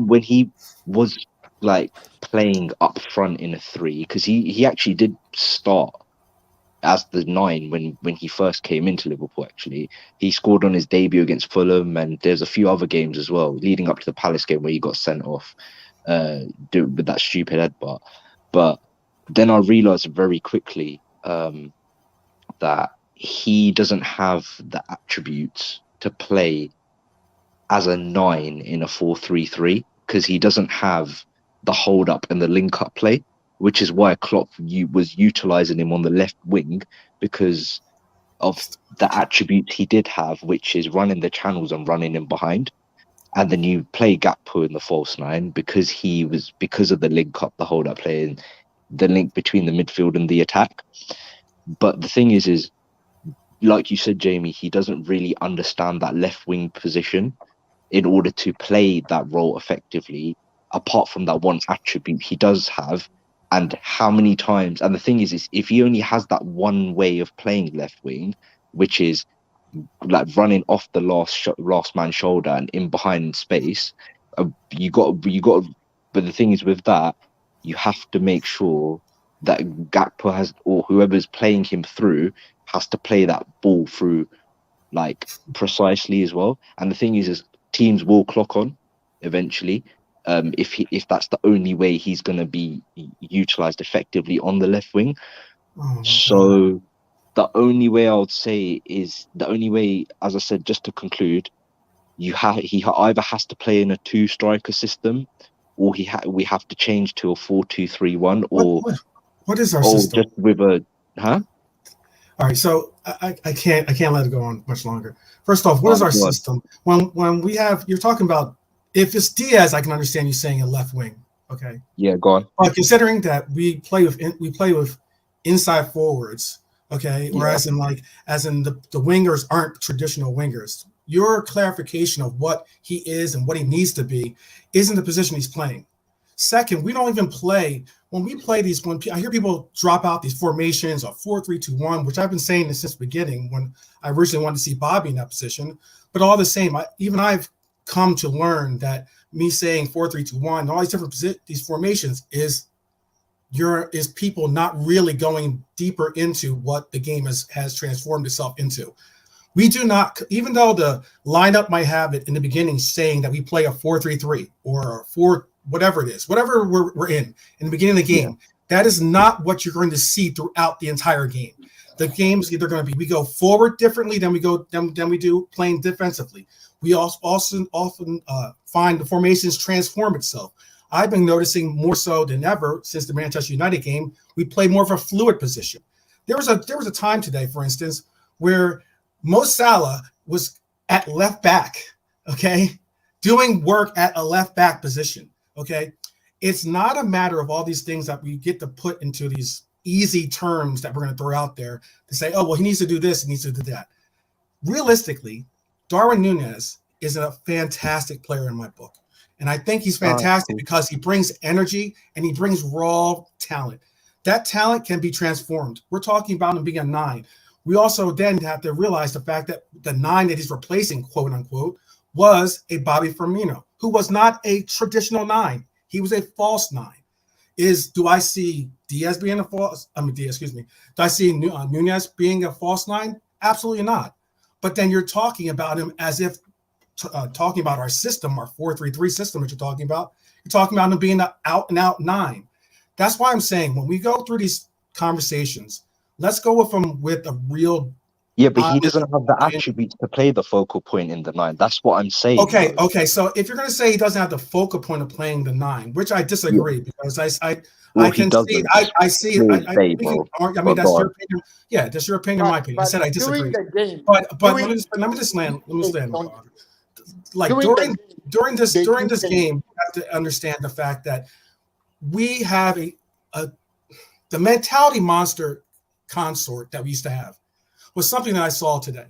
was like playing up front in a 3, because he actually did start as the 9 when he first came into Liverpool. Actually, he scored on his debut against Fulham, and there's a few other games as well leading up to the Palace game where he got sent off with that stupid headbutt. But then I realized very quickly that he doesn't have the attributes to play as a 9 in a 4-3-3, because he doesn't have the hold up and the link up play, which is why Klopp was utilizing him on the left wing, because of the attributes he did have, which is running the channels and running in behind. And then you play Gakpo in the false 9 because of the link up, the hold up play, and the link between the midfield and the attack. But the thing is like you said, Jamie, he doesn't really understand that left wing position in order to play that role effectively, apart from that one attribute he does have. And how many times, and the thing is if he only has that one way of playing left wing, which is like running off the last man's shoulder and in behind space, you got. But the thing is with that, you have to make sure that Gakpo has, or whoever's playing him through, has to play that ball through like precisely as well. And the thing is teams will clock on eventually, if that's the only way he's going to be utilized effectively on the left wing. So the only way I would say is, as I said, just to conclude, he either has to play in a 2 striker system, or we have to change to a 4-2-3-1, or what is our system? Just with a All right, so I can't let it go on much longer. First off, what is our system? When we have, you're talking about, if it's Diaz, I can understand you saying a left wing. Okay. Yeah, go on. But considering that we play with inside forwards, okay, or as in the wingers aren't traditional wingers. Your clarification of what he is and what he needs to be isn't the position he's playing. Second, we don't even play, when we play these, when I hear people drop out these formations of 4-3-2-1, which I've been saying this since the beginning when I originally wanted to see Bobby in that position. But all the same, I've come to learn that me saying 4-3-2-1, all these different these formations is people not really going deeper into what the game has transformed itself into. We do not, even though the lineup might have it in the beginning saying that we play a 4-3-3 or a 4, whatever it is, whatever we're in the beginning of the game, That is not what you're going to see throughout the entire game. The game's either going to be we go forward differently than we do playing defensively. We also often find the formations transform itself. I've been noticing more so than ever since the Manchester United game, we play more of a fluid position. There was a time today, for instance, where Mo Salah was at left back, okay, doing work at a left back position, okay. It's not a matter of all these things that we get to put into these easy terms that we're going to throw out there to say, oh, well, he needs to do this, he needs to do that. Realistically, Darwin Nunez is a fantastic player in my book. And I think he's fantastic because he brings energy and he brings raw talent. That talent can be transformed. We're talking about him being a 9. We also then have to realize the fact that the 9 that he's replacing, quote unquote, was a Bobby Firmino, who was not a traditional 9. He was a false 9. Do I see Diaz being a false? Do I see Nunez being a false 9? Absolutely not. But then you're talking about him as if talking about our system, our 4-3-3 system that you're talking about. You're talking about him being an out-and-out 9. That's why I'm saying when we go through these conversations, let's go with him with a real. Yeah, but he doesn't have the attributes to play the focal point in the 9. That's what I'm saying. Okay. So if you're going to say he doesn't have the focal point of playing the 9, which I disagree because I can see. I see. I mean, that's your opinion. Yeah, that's your opinion. My opinion. I said I disagree. But let me just land. Like during this game, you have to understand the fact that we have the mentality monster consort that we used to have was something that I saw today.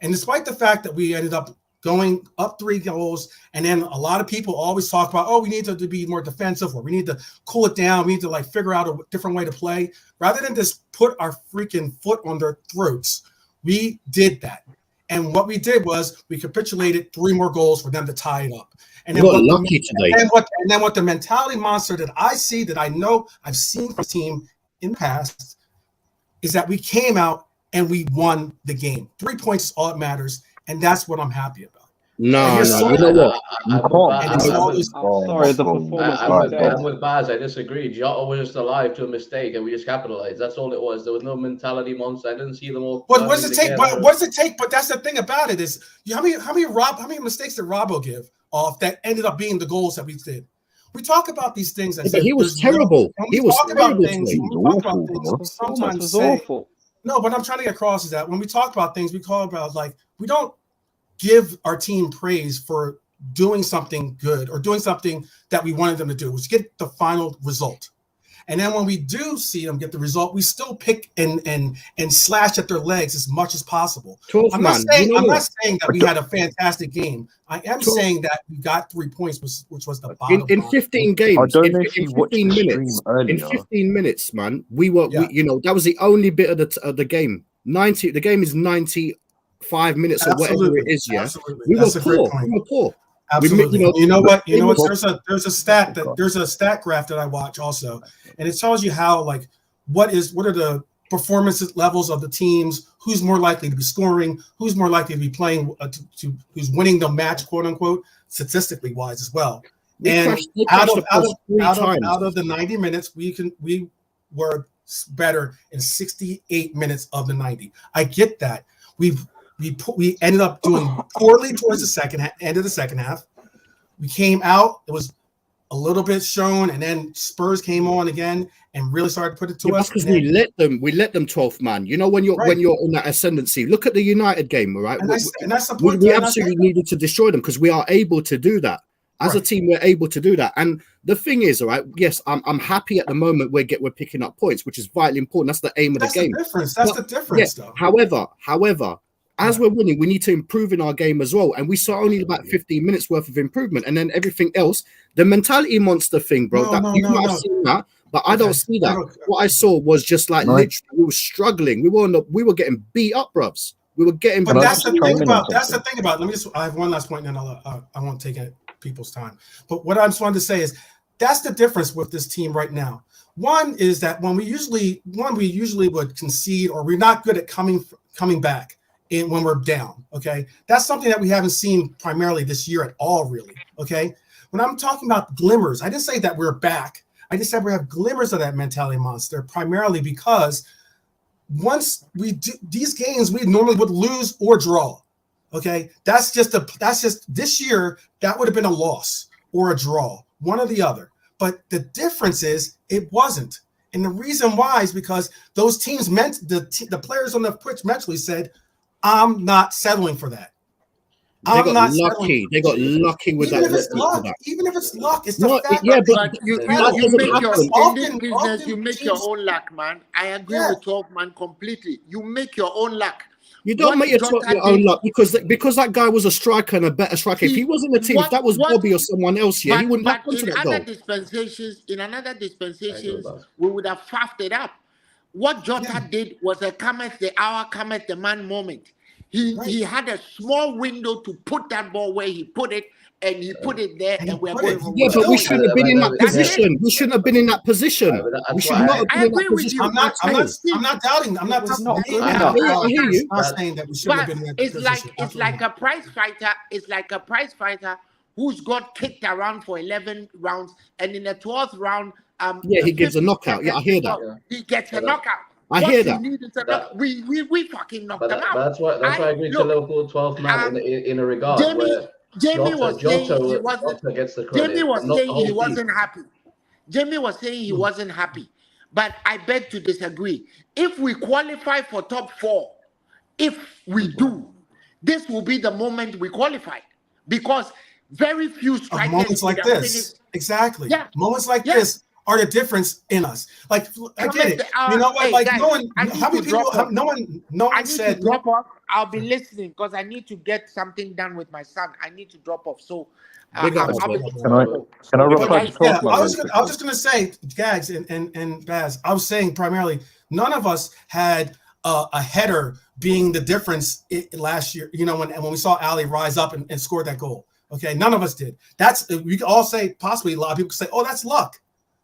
And despite the fact that we ended up going up 3 goals, and then a lot of people always talk about, oh, we need to be more defensive, or we need to cool it down, we need to figure out a different way to play. Rather than just put our freaking foot on their throats, we did that. And what we did was we capitulated 3 more goals for them to tie it up. And then, what the mentality monster that I see, that I know I've seen from the team in the past, is that we came out and we won the game. 3 points is all that matters, and that's what I'm happy about. No, you know what? I'm with Baz. I disagree. Jota was just alive to a mistake, and we just capitalized. That's all it was. There was no mentality monster. I didn't see them all. What does it take? What's it take? But that's the thing about it is, how many mistakes did Robbo give off that ended up being the goals that we did? We talk about these things. He was terrible. He was terrible. Sometimes was awful. No, but I'm trying to get across is that when we talk about things, we call about we don't give our team praise for doing something good or doing something that we wanted them to do, which get the final result. And then when we do see them get the result, we still pick and slash at their legs as much as possible. I'm not saying that we had a fantastic game. I am saying that we got 3 points, which was the bottom. In 15 games, in 15 minutes, man, we were, that was the only bit of the game. The game is 95 minutes or whatever it is. Yeah, we were poor. Absolutely. You know what? There's a stat graph that I watch also, and it tells you how what are the performance levels of the teams, who's more likely to be scoring, who's more likely to be playing, who's winning the match, quote unquote, statistically wise as well. And out of the 90 minutes, we were better in 68 minutes of the 90. I get that. We ended up doing poorly towards the end of the second half. We came out. It was a little bit shown, and then Spurs came on again and really started to put it to us. Because we let them 12th man. You know, when you're in that ascendancy, look at the United game, all right? And that's the point. We absolutely needed to destroy them because we are able to do that. As a team, we're able to do that. And the thing is, all right, yes, I'm happy at the moment we're picking up points, which is vitally important. That's the aim of the game. That's the difference, though. However, as we're winning, we need to improve in our game as well. And we saw only about 15 minutes worth of improvement. And then everything else, the mentality monster thing, bro, you might have seen that, but I don't see that. What I saw was just literally, we were struggling. We were getting beat up, bruvs. We were getting. But that's the thing about. I have one last point, and then I won't take people's time. But what I just wanted to say is that's the difference with this team right now. One is that when we usually would concede, or we're not good at coming back when we're down. Okay, that's something that we haven't seen primarily this year at all, really. Okay, when I'm talking about glimmers, I didn't say that we're back. I just said we have glimmers of that mentality monster, primarily because once we do these games, we normally would lose or draw. Okay, that's just this year that would have been a loss or a draw, one or the other. But the difference is it wasn't, and the reason why is because those teams meant the players on the pitch mentally said, "I'm not settling for that." They got lucky. They got lucky with even that. If it's luck, even if it's luck, it's the No, fact. yeah, that but You make your in this business, you make your own luck, man. I agree with 12 man completely. You make your own luck. You don't make your own luck because that guy was a striker and a better striker. If he wasn't the team, if that was Bobby or someone else, he wouldn't have gone to that goal. In another dispensations, we would have faffed it up. What Jota did was a cometh the hour, cometh the man moment. He had a small window to put that ball where he put it, and he put it there, and we're going home. Yeah, but we shouldn't have been in that position. We shouldn't have been in that position. We should not have been in that position. I'm not doubting. I'm not disagreeing. I hear you. I'm not saying that we shouldn't have been in that position. It's like a prize fighter. It's like a prize fighter who's got kicked around for 11 rounds, and in the 12th round, he gives a knockout. Yeah, I hear that. He gets a knockout. I hear that. We fucking knocked them out. That's why I agree to Liverpool 12th man in a regard where Jamie was saying he wasn't. Gets the credit. Jamie was saying he wasn't happy. Jamie was saying he wasn't happy, but I beg to disagree. If we qualify for top 4, if we do, this will be the moment we qualify, because very few strikers moments like this, exactly. Yeah. Moments like this are the difference in us. Like, I get it. You know what? Like, guys, no one. How many people? No one said. Drop off. I'll be listening because I need to get something done with my son. I need to drop off. So, can I reply? Yeah, I was just gonna say, Gags and Baz. I was saying primarily, none of us had a header being the difference last year. You know, when we saw Ali rise up and score that goal. Okay, none of us did. We could all say, possibly a lot of people could say, "Oh, that's luck."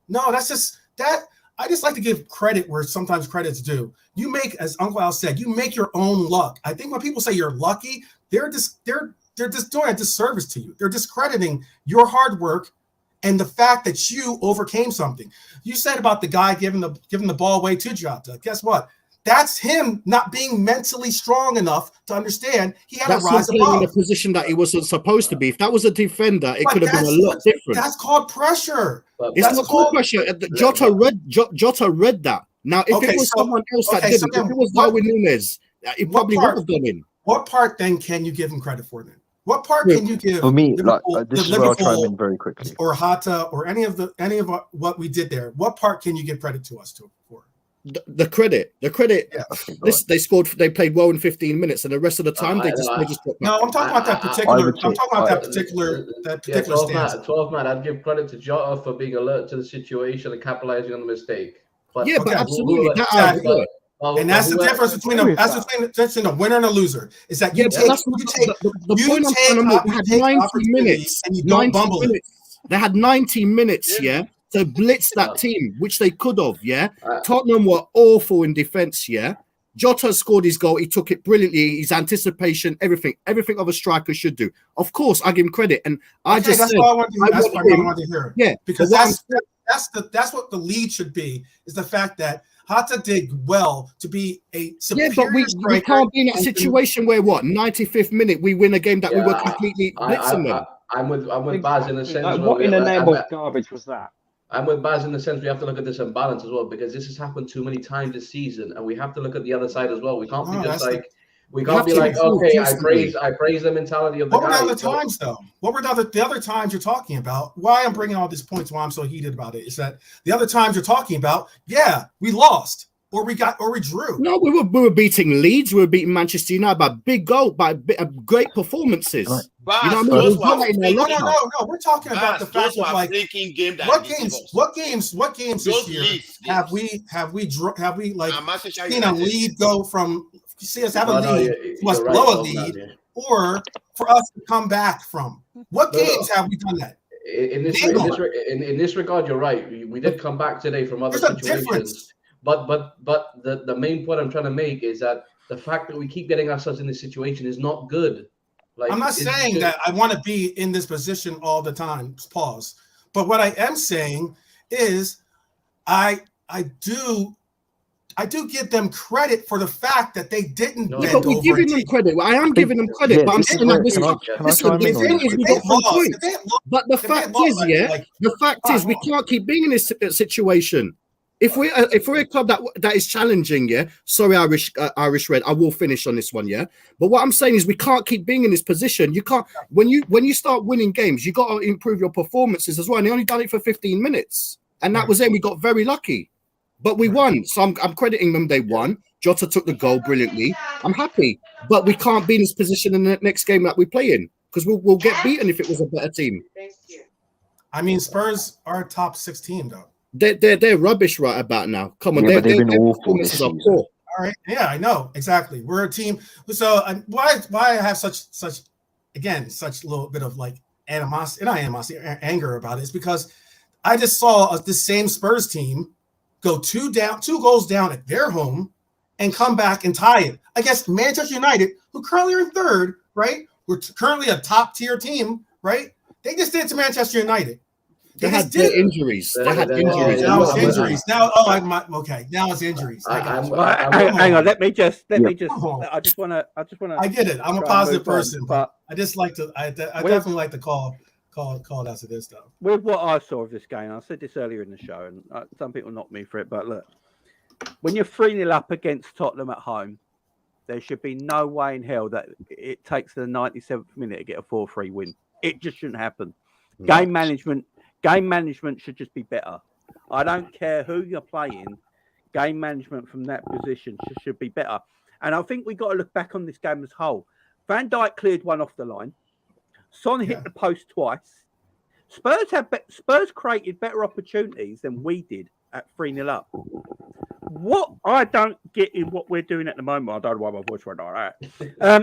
No, that's just that. I just like to give credit where sometimes credit's due. You make, as Uncle Al said, you make your own luck. I think when people say you're lucky, they're just doing a disservice to you. They're discrediting your hard work and the fact that you overcame something. You said about the guy giving the ball away to Jota. Guess what? That's him not being mentally strong enough to understand he had to rise above. In a position that he wasn't supposed to be. If that was a defender, it could have been a lot different. That's called pressure. It's not called pressure. Jota read that. Now, if it was someone else that didn't, if it was Darwin Nunez, it probably would have gone in. What part then can you give him credit for then? What part can you give for me? This is where I'll chime in very quickly. Or Hatta or any of what we did there. What part can you give credit to us for? The credit. Yeah. They scored. They played well in 15 minutes, and the rest of the time they just. No, I'm talking about that particular. I'm talking about that particular stance. 12 man. I'd give credit to Jota for being alert to the situation and capitalizing on the mistake. But absolutely. And that's the difference between a winner and a loser. Is that you take the point I'm trying to make. They had 90 minutes, and you don't bumble it. They had 90 minutes. Yeah. To blitz that team, which they could have, Tottenham were awful in defense, Jota scored his goal. He took it brilliantly. His anticipation, everything of a striker should do. Of course, I give him credit, and that's what I want to hear. Yeah, because that's what the lead should be. Is the fact that Hatta did well to be a superior but we can't be in that situation where 95th minute we win a game that we were completely blitzing them. I'm with Baz in the sense. What in the name of garbage was that? I'm with Baz in the sense we have to look at this imbalance as well, because this has happened too many times this season, and we have to look at the other side as well. We can't be just like okay, I praise the mentality of the guy. What were the other times though? What were the other times you're talking about? Why I'm bringing all these points, why I'm so heated about it, is that the other times you're talking about, we lost. Or we drew. No, we were beating Leeds. We were beating Manchester United by big goal, by great performances. Right. You know what I mean? No. We're talking about the fact of like what games this year have we seen a lead go from have a lead to blow a lead, or for us to come back from? What games have we done that? In this regard, you're right. We did come back today from other situations. But the main point I'm trying to make is that the fact that we keep getting ourselves in this situation is not good. Like, I'm not saying that I want to be in this position all the time. Pause. But what I am saying is I do give them credit for the fact that they didn't bend but we're over. giving them credit. I am giving them credit, but I'm saying that But the fact is, the fact is, we can't keep being in this situation. If we're a club that is challenging, sorry, Irish Red, I will finish on this one, But what I'm saying is we can't keep being in this position. You can't when you start winning games, you got to improve your performances as well. And they only done it for 15 minutes, and that was it. We got very lucky, but we won. So I'm crediting them. They won. Jota took the goal brilliantly. I'm happy, but we can't be in this position in the next game that we play in because we'll get beaten if it was a better team. I mean, Spurs are a top 6 team though. They're rubbish right about now. Come on, they've been awful this season. All right, yeah, I know exactly. We're a team. So why I have such little bit of like animosity, not animosity, anger about it is because I just saw this same Spurs team go 2 goals down at their home and come back and tie it against Manchester United, who currently are in 3rd. Right, we're currently a top tier team. Right, they just did it to Manchester United. They had injuries. They had injuries. Now it's injuries. Now, okay. Now it's injuries. Hang on. Let me just. I just want to. I get it. I'm a positive person, but I just like to. I definitely like to call it as it is, though. With what I saw of this game, I said this earlier in the show, and some people knock me for it. But look, when you're 3-0 up against Tottenham at home, there should be no way in hell that it takes the 97th minute to get a 4-3 win. It just shouldn't happen. Game management should just be better. I don't care who you're playing. Game management from that position should be better. And I think we got to look back on this game as a whole. Van Dijk cleared one off the line. Son hit the post twice. Spurs created better opportunities than we did at 3-0 up. What I don't get in what we're doing at the moment, I don't know why my voice went all right. I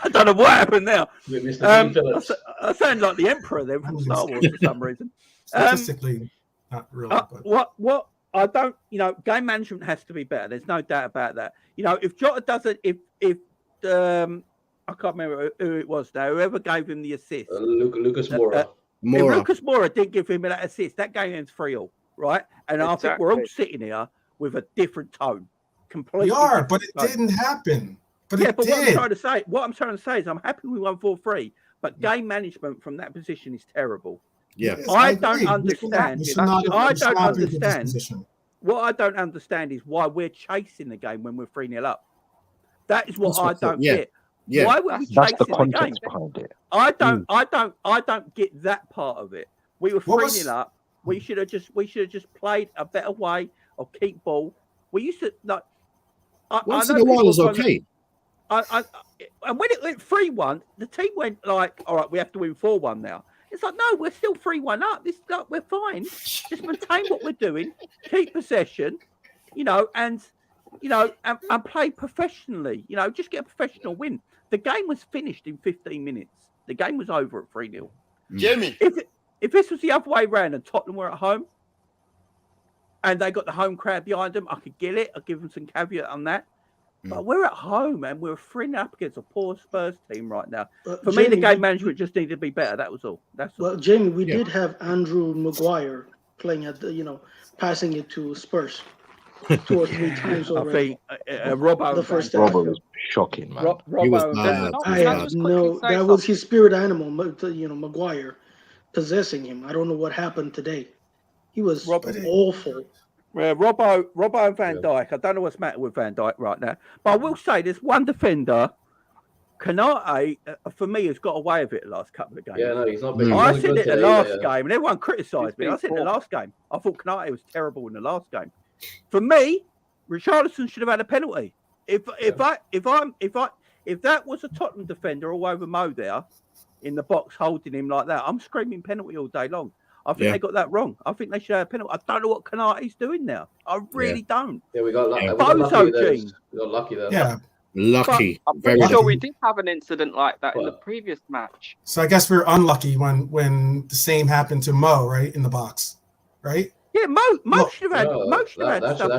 don't know what happened now. I sound like the Emperor then from Star Wars for some reason. Statistically, not really. What I don't, game management has to be better. There's no doubt about that. If Jota doesn't, if I can't remember who it was now, whoever gave him the assist, Lucas Moura. If Lucas Moura didn't give him that assist, that game ends 3-3. Right, and I think we're all sitting here with a different tone. Completely, we are, but it didn't happen. But it did. What I'm trying to say is, I'm happy we won 4-3, but game management from that position is terrible. Yeah, yes, I don't understand. What I don't understand is why we're chasing the game when we're 3-0 up. That is what I don't get. Yeah, why would we that's chasing the context the game? behind it. I don't get that part of it. We were 3-0 up. We should have just played a better way or keep ball. We used to like. Once in a while is okay. And when it went 3-1, the team went like, "All right, we have to win 4-1 now." It's like, no, we're still 3-1 up. We're fine. Just maintain what we're doing, keep possession, and play professionally. Just get a professional win. The game was finished in 15 minutes. The game was over at 3-0. Jamie. If this was the other way around and Tottenham were at home and they got the home crowd behind them, I could get it. I'll give them some caveat on that. But we're at home and we're 3-0 up against a poor Spurs team right now. For me, the game management just needed to be better. That was all. That's all. Well, Jamie, we did have Andrew Maguire playing at the, passing it to Spurs 2 or 3 times already. I think Robbo. The first Robbo was shocking, man. He was bad. That was his spirit animal, Maguire. Possessing him. I don't know what happened today. He was awful. Yeah, Robbo and Van Dijk. I don't know what's the matter with Van Dijk right now. But I will say there's one defender, Kanate, for me, has got away with it the last couple of games. Yeah, no, he's not been. I said it the last game, and everyone criticised me. I said it the last game. I thought Kanate was terrible in the last game. For me, Richarlison should have had a penalty. If that was a Tottenham defender all over Mo there, in the box holding him like that, I'm screaming penalty all day long. I think they got that wrong. I think they should have a penalty. I don't know what Kanate's doing now. I really don't. Yeah, we got lucky. We got lucky there. Yeah, lucky. I'm pretty sure we did have an incident like that in the previous match. So I guess we were unlucky when the same happened to Mo, right, in the box, right? Yeah, most of had stuff.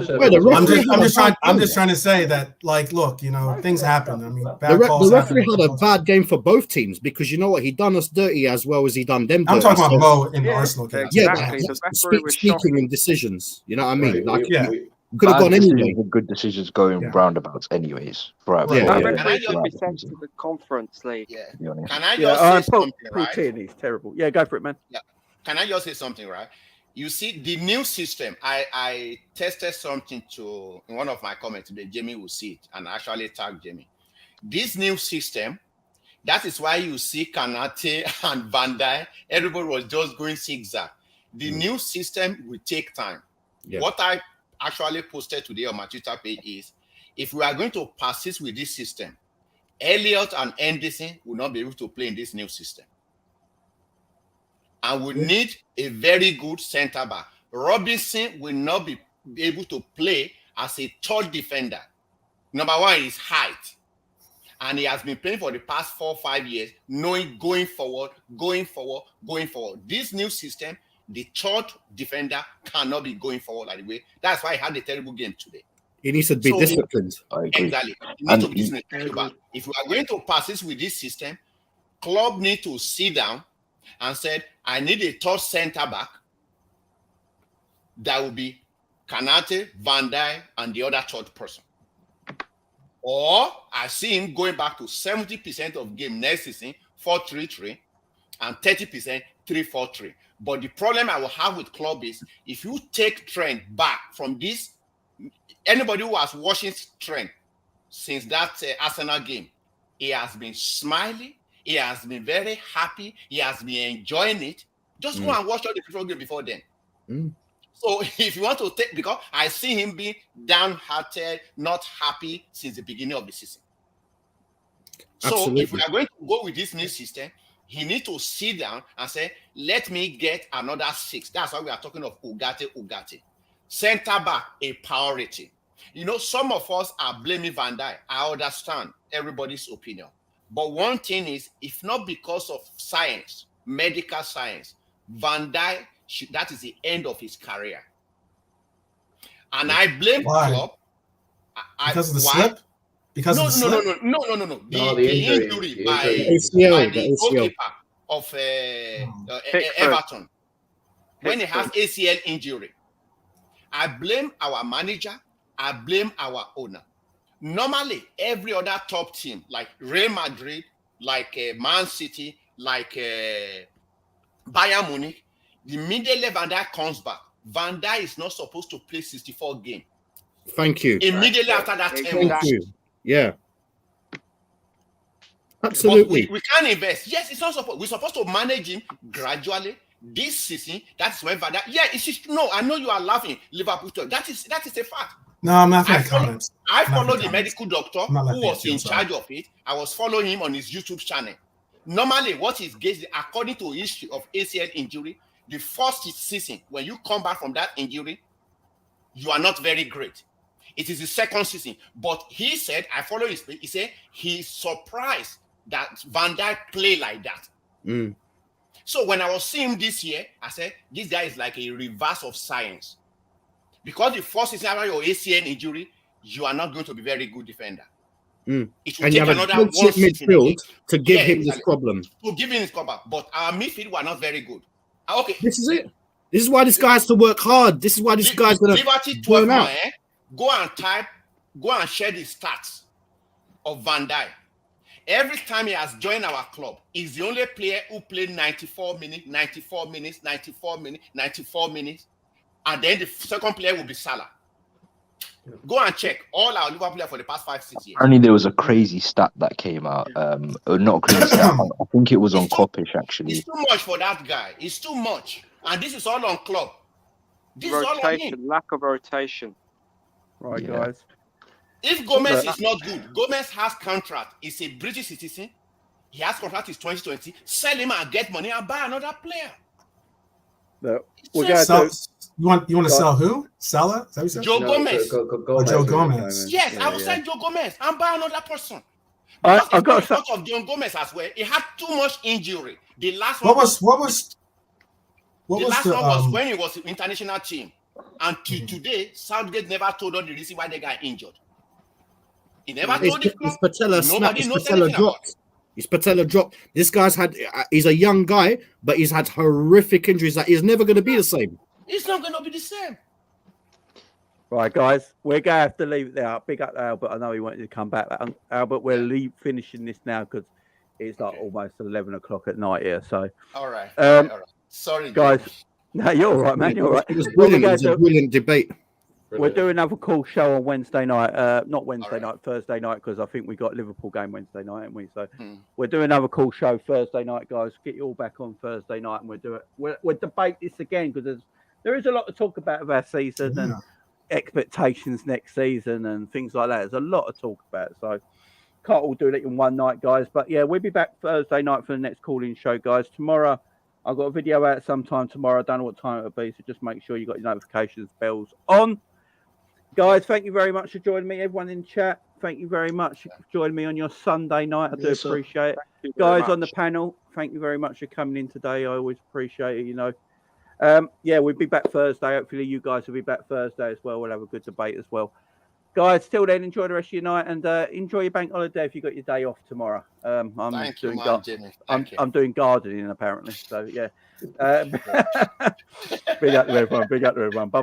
I'm just trying to say that, like, look, things happen. I mean, the referee had a bad game for both teams because you know what, he done us dirty as well as he done them. I'm talking about Mo in the Arsenal game. Exactly. Speaking in decisions, you know what I mean? Could have gone anyway. Good decisions going roundabouts, anyways. Right. Referee should be sent to the Conference League. Yeah. Can I just say something? Right? He's terrible. Yeah, go for it, man. Yeah. Can I just say something, right? You see, the new system, I tested something in one of my comments today. Jamie will see it and actually tag Jamie. This new system, that is why you see Kanate and Van Dijk, everybody was just going zigzag. The new system will take time. Yeah. What I actually posted today on my Twitter page is, if we are going to persist with this system, Elliott and Henderson will not be able to play in this new system. And we need a very good centre back. Robinson will not be able to play as a third defender. Number one is height. And he has been playing for the past 4 or 5 years, knowing going forward. This new system, the third defender cannot be going forward like the way. That's why he had a terrible game today. He needs to be disciplined. Exactly. He needs to be disciplined. If we are going to persist with this system, Klopp need to sit down and said, I need a third centre back that will be Kanate, Van Dijk, and the other third person. Or I see him going back to 70% of game next season, 4-3-3, and 30%, 3-4-3. But the problem I will have with Klopp is, if you take Trent back from this, anybody who has watching Trent since that Arsenal game, he has been smiling. He has been very happy. He has been enjoying it. Just go and watch all the previous game before then. So if you want to take, because I see him being downhearted, not happy since the beginning of the season. Absolutely. So if we are going to go with this new system, he needs to sit down and say, let me get another 6. That's why we are talking of Ugarte. Centre back, a priority. Some of us are blaming Van Dijk. I understand everybody's opinion. But one thing is, if not because of science, medical science, Van Dijk, that is the end of his career. And I blame Klopp. Because of the slip? No. The injury by the goalkeeper of Everton. When he has ACL injury. I blame our manager. I blame our owner. Normally, every other top team, like Real Madrid, like Man City, like Bayern Munich, immediately Van Dijk comes back. Van Dijk is not supposed to play 64 games. Thank you. Immediately after that, 10 Thank you. Yeah. Absolutely. We can't invest. Yes, it's not supposed. We're supposed to manage him gradually. This season, that's when Van Dijk. Yeah, it's just, no. I know you are laughing, Liverpool. That is a fact. No, I'm not going to comment. I followed the medical doctor who was in charge of it. I was following him on his YouTube channel. Normally, what is gauged according to history of ACL injury, the first season, when you come back from that injury, you are not very great. It is the second season. But he said, I follow his speech, he said he's surprised that Van Dijk play like that. So when I was seeing him this year, I said, this guy is like a reverse of science. Because the first season after your ACL injury, you are not going to be very good defender. And you have a good midfield to give him this problem. To give him this problem. But our midfield were not very good. Okay. This is it. This is why this guy has to work hard. This is why this guy's going to burn out. Go and share the stats of Van Dijk. Every time he has joined our club, he's the only player who played 94 minutes, and then the second player will be Salah. Go and check all our Liverpool players for the past 5-6 years. Apparently, there was a crazy stat that came out. Not a crazy stat. I think it was on Coppish, actually. It's too much for that guy. It's too much. And this is all on Klopp. This is all on him. Lack of rotation. Right, guys. If Gomez is not good, Gomez has contract. He's a British citizen. He has contract till 2020. Sell him and get money and buy another player. No. You want to sell who? Salah? Is that what you said? Joe Gomez. Joe Gomez. Yes, I will sell Joe Gomez and buy another person. I got a lot of John Gomez as well. He had too much injury. The last one. What was What the was last the one was when it was the international team. And today, Southgate never told us the reason why they got injured. He never told the club. Nobody knows anything about it. His patella dropped. This guy's he's a young guy, but he's had horrific injuries that he's never going to be the same. It's not going to be the same. Right, guys, we're going to have to leave it there. Big up to Albert. I know he wanted to come back. Albert, we're finishing this now because it's like almost 11 o'clock at night here. So, all right. All right. Sorry, guys. No, you're all right, man. You're all right. It was brilliant. It was a brilliant debate. We'll do another call show on Wednesday night. Not Wednesday night, Thursday night, because I think we got Liverpool game Wednesday night, haven't we? So we'll do another call show Thursday night, guys. Get you all back on Thursday night, and we'll do it. We'll debate this again because there is a lot to talk about of our season and expectations next season and things like that. There's a lot to talk about. So can't all do it in one night, guys. But yeah, we'll be back Thursday night for the next call-in show, guys. Tomorrow, I've got a video out sometime tomorrow. I don't know what time it'll be, so just make sure you got your notifications bells on. Guys, thank you very much for joining me. Everyone in chat, thank you very much for joining me on your Sunday night. I do appreciate it. Guys on the panel, thank you very much for coming in today. I always appreciate it, you know. Yeah, we'll be back Thursday. Hopefully you guys will be back Thursday as well. We'll have a good debate as well. Guys, till then, enjoy the rest of your night and enjoy your bank holiday if you got your day off tomorrow. I'm doing gardening apparently. So yeah. Big up to everyone. Big up to everyone. Bye.